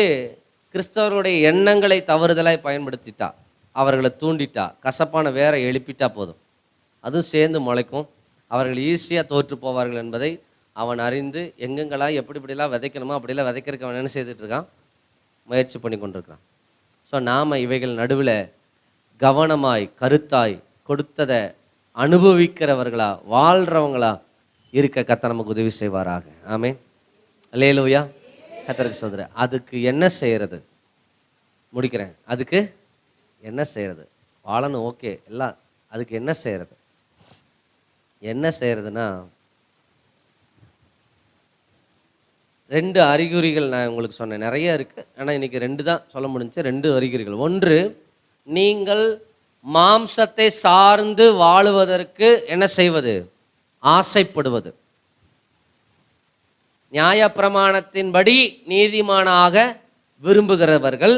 கிறிஸ்தவர்களுடைய எண்ணங்களை தவறுதலாய் பயன்படுத்திட்டா, அவர்களை தூண்டிட்டா, கசப்பான வேற எழுப்பிட்டா போதும், அதுவும் சேர்ந்து முளைக்கும். அவர்கள் ஈஸியாக தோற்று போவார்கள் என்பதை அவன் அறிந்து எங்கெங்கெல்லாம் எப்படிலாம் விதைக்கணுமோ அப்படிலாம் விதைக்கிறதுக்கு அவன் என்ன செய்துட்டு இருக்கான்? முயற்சி பண்ணி கொண்டிருக்கான். ஸோ நாம் இவைகள் நடுவில் கவனமாய் கருத்தாய் கொடுத்ததை அனுபவிக்கிறவர்களா வாழ்கிறவங்களா இருக்க கர்த்தர் நமக்கு உதவி செய்வாராக. ஆமென். அல்லேலூயா, கர்த்தருக்கு சொல்கிறேன். அதுக்கு என்ன செய்கிறது? முடிக்கிறேன். அதுக்கு என்ன செய்கிறது? வாழணும், ஓகே, எல்லாம். அதுக்கு என்ன செய்கிறது? என்ன செய்கிறதுனா 2 அறிகுறிகள் நான் உங்களுக்கு சொன்னேன். நிறைய இருக்குது, ஆனால் இன்றைக்கி 2 தான் சொல்ல முடிஞ்சு. 2 அறிகுறிகள். ஒன்று, நீங்கள் மாம்சத்தை சார்ந்து வாழுவதற்கு என்ன செய்வது? ஆசைப்படுவது. நியாயப்பிரமாணத்தின்படி நீதிமானாக விரும்புகிறவர்கள்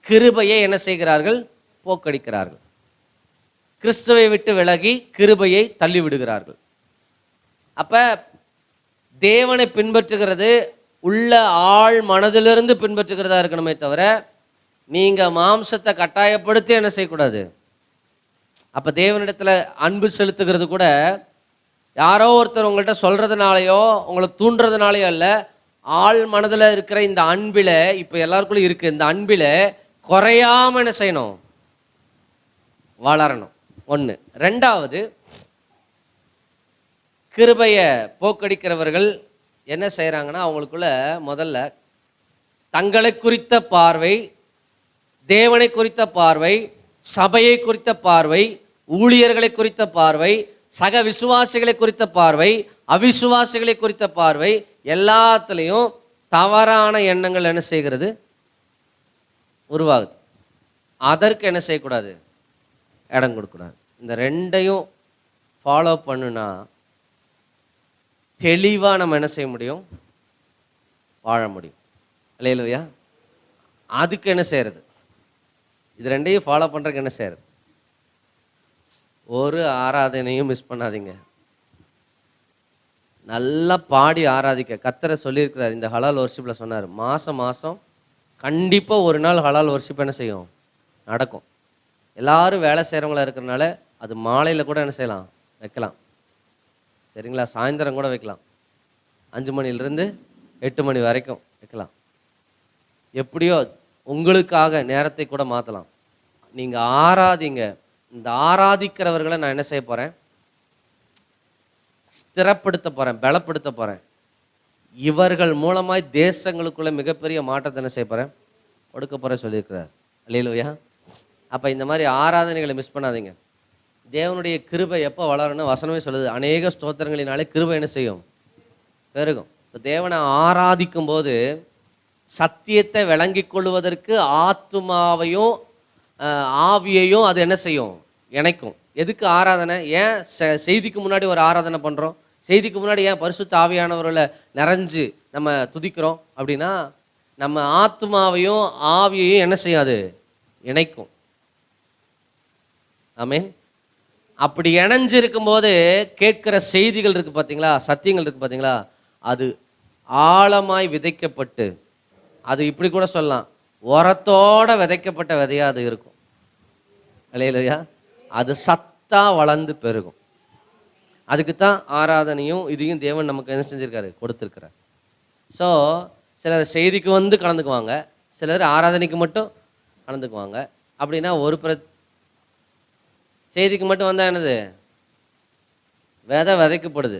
கிருபையை என்ன செய்கிறார்கள்? போக்கடிக்கிறார்கள். கிறிஸ்துவை விட்டு விலகி கிருபையை தள்ளிவிடுகிறார்கள். அப்போ தேவனை பின்பற்றுகிறது உள்ள ஆழ் மனதிலிருந்து பின்பற்றுகிறதா இருக்கணுமே தவிர நீங்கள் மாம்சத்தை கட்டாயப்படுத்தி என்ன செய்யக்கூடாது. அப்போ தேவனிடத்தில் அன்பு செலுத்துகிறது கூட யாரோ ஒருத்தர் உங்கள்கிட்ட சொல்கிறதுனாலையோ உங்களை தூண்டுறதுனாலையோ இல்லை, ஆள் மனதில் இருக்கிற இந்த அன்பில், இப்போ எல்லாருக்குள்ளும் இருக்குது, இந்த அன்பில் குறையாமல் என்ன செய்யணும், வளரணும். ஒன்று. ரெண்டாவது, கிருபையை போக்கடிக்கிறவர்கள் என்ன செய்கிறாங்கன்னா, அவங்களுக்குள்ள முதல்ல தங்களை குறித்த பார்வை, தேவனை குறித்த பார்வை, சபையை குறித்த பார்வை, ஊழியர்களை குறித்த பார்வை, சக விசுவாசிகளை குறித்த பார்வை, அவிசுவாசிகளை குறித்த பார்வை, எல்லாத்துலேயும் தவறான எண்ணங்கள் என்ன செய்கிறது, உருவாகுது. அதற்கு என்ன செய்யக்கூடாது, இடம் கொடுக்கூடாது. இந்த ரெண்டையும் ஃபாலோ பண்ணுனா தெளிவாக நம்ம என்ன செய்ய முடியும், வாழ முடியும். அல்லேலூயா. அதுக்கு என்ன செய்யறது, இது ரெண்டையும் ஃபாலோ பண்ணுறதுக்கு என்ன செய்யறது, ஒரு ஆராதனையும் மிஸ் பண்ணாதீங்க. நல்லா பாடி ஆராதிக்க கர்த்தரை சொல்லியிருக்கிறார். இந்த ஹலால் வர்ஷிப்பில் சொன்னார், மாதம் மாதம் கண்டிப்பாக ஒரு நாள் ஹலால் வர்ஷிப் என்ன செய்யும், நடக்கும். எல்லாரும் வேலை செய்கிறவங்களா இருக்கிறனால அது மாலையில் கூட என்ன செய்யலாம், வைக்கலாம். சரிங்களா, சாயந்தரம் கூட வைக்கலாம், 5 மணிலிருந்து 8 மணி வரைக்கும் வைக்கலாம். எப்படியோ உங்களுக்காக நேரத்தை கூட மாற்றலாம். நீங்கள் ஆராதிங்க. இந்த ஆராதிக்கிறவர்களை நான் என்ன செய்ய போகிறேன், ஸ்திரப்படுத்த போகிறேன், பலப்படுத்த போகிறேன். இவர்கள் மூலமாய் தேசங்களுக்குள்ள மிகப்பெரிய மாற்றத்தை என்ன செய்ய போகிறேன், கொடுக்க போகிறேன் சொல்லியிருக்கிறார். அல்லேலூயா. அப்போ இந்த மாதிரி ஆராதனைகளை மிஸ் பண்ணாதீங்க. தேவனுடைய கிருபை எப்போ வளரணும், வசனமே சொல்லுது, அநேக ஸ்தோத்திரங்களினாலே கிருபை என்ன செய்யும், பெருகும். இப்போ தேவனை ஆராதிக்கும் போது சத்தியத்தை விளங்கி கொள்வதற்கு ஆத்துமாவையும் ஆவியையும் அது என்ன செய்யும், இணைக்கும். எதுக்கு ஆராதனை, ஏன் செய்திக்கு முன்னாடி ஒரு ஆராதனை பண்ணுறோம், செய்திக்கு முன்னாடி ஏன் பரிசுத்த ஆவியானவர்களை நிறைஞ்சு நம்ம துதிக்கிறோம் அப்படின்னா, நம்ம ஆத்துமாவையும் ஆவியையும் என்ன செய்யாது, இணைக்கும். ஆமென். அப்படி இணைஞ்சு இருக்கும்போது கேட்கிற செய்திகள் இருக்குது பார்த்தீங்களா, சத்தியங்கள் இருக்குது பார்த்தீங்களா, அது ஆழமாய் விதைக்கப்பட்டு, அது இப்படி கூட சொல்லலாம், உரத்தோட விதைக்கப்பட்ட விதையாக அது இருக்கும். அல்லேலூயா. அது சத்தா வளர்ந்து பெருகும். அதுக்கு தான் ஆராதனையும் இதையும் தேவன் நமக்கு என்ன செஞ்சிருக்காரு, கொடுத்துருக்கிறார். ஸோ சிலர் செய்திக்கு வந்து கலந்துக்குவாங்க, சிலர் ஆராதனைக்கு மட்டும் கலந்துக்குவாங்க. அப்படின்னா ஒரு செய்திக்கு மட்டும் வந்தால் என்னது, விதை விதைக்கப்படுது,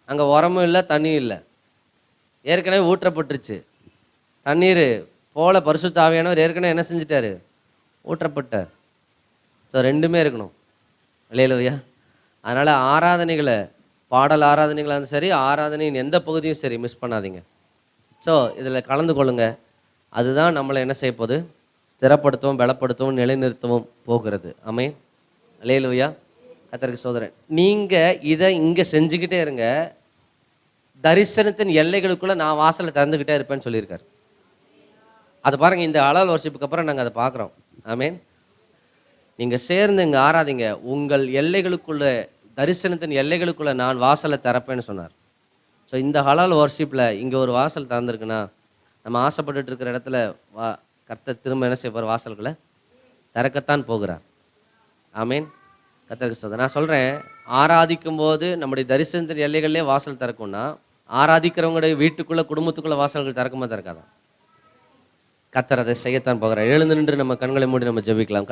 அங்கே உரமும் இல்லை தண்ணியும் இல்லை, ஏற்கனவே ஊற்றப்பட்டுருச்சு. தண்ணீர் போல பரிசுத்த ஆவியானவர் ஏற்கனவே என்ன செஞ்சிட்டாரு, ஊற்றப்பட்டார். ஸோ ரெண்டுமே இருக்கணும். அல்லேலூயா. அதனால் ஆராதனைகளை, பாடல் ஆராதனைகளாக இருந்தாலும் சரி, ஆராதனையின் எந்த பகுதியும் சரி மிஸ் பண்ணாதீங்க. ஸோ இதில் கலந்து கொள்ளுங்க. அதுதான் நம்மளை என்ன செய்ய போகுது, ஸ்திரப்படுத்தவும் பலப்படுத்தவும் நிலைநிறுத்தவும் போகிறது. ஆமென். அல்லேலூயா. கர்த்தருக்கு ஸ்தோத்திரம். நீங்கள் இதை இங்கே செஞ்சுக்கிட்டே இருங்க, தரிசனத்தின் எல்லைகளுக்குள்ளே நான் வாசலை திறந்துக்கிட்டே இருப்பேன்னு சொல்லியிருக்காரு. அது பாருங்கள், இந்த ஹலால் வர்ஷிப்புக்கு அப்புறம் நாங்கள் அதை பார்க்குறோம். ஆமென். நீங்கள் சேர்ந்து இங்கே ஆராதிங்க, உங்கள் எல்லைகளுக்குள்ள, தரிசனத்தின் எல்லைகளுக்குள்ளே நான் வாசலை திறப்பேன்னு சொன்னார். ஸோ இந்த ஹலால் வர்ஷிப்பில் இங்கே ஒரு வாசல் திறந்துருக்குன்னா, நம்ம ஆசைப்பட்டுட்டு இருக்கிற இடத்துல கர்த்தர் திரும்ப என்ன செய்வார், வாசல்களை திறக்கத்தான் போகிறார். ஆமீன். கர்த்தருக்கு ஸ்தோத்திரம். நான் சொல்கிறேன், ஆராதிக்கும் போது நம்முடைய தரிசனத்தின் எல்லைகள்லேயே வாசல் திறக்கும்னா, ஆராதிக்கிறவங்களுடைய வீட்டுக்குள்ளே குடும்பத்துக்குள்ளே வாசல்கள் திறக்குமா திறக்காதான்? கர்த்தர் அதை செய்யத்தான் போகிறார். எழுந்து நின்று நம்ம கண்களை மூடி நம்ம ஜெபிக்கலாம்.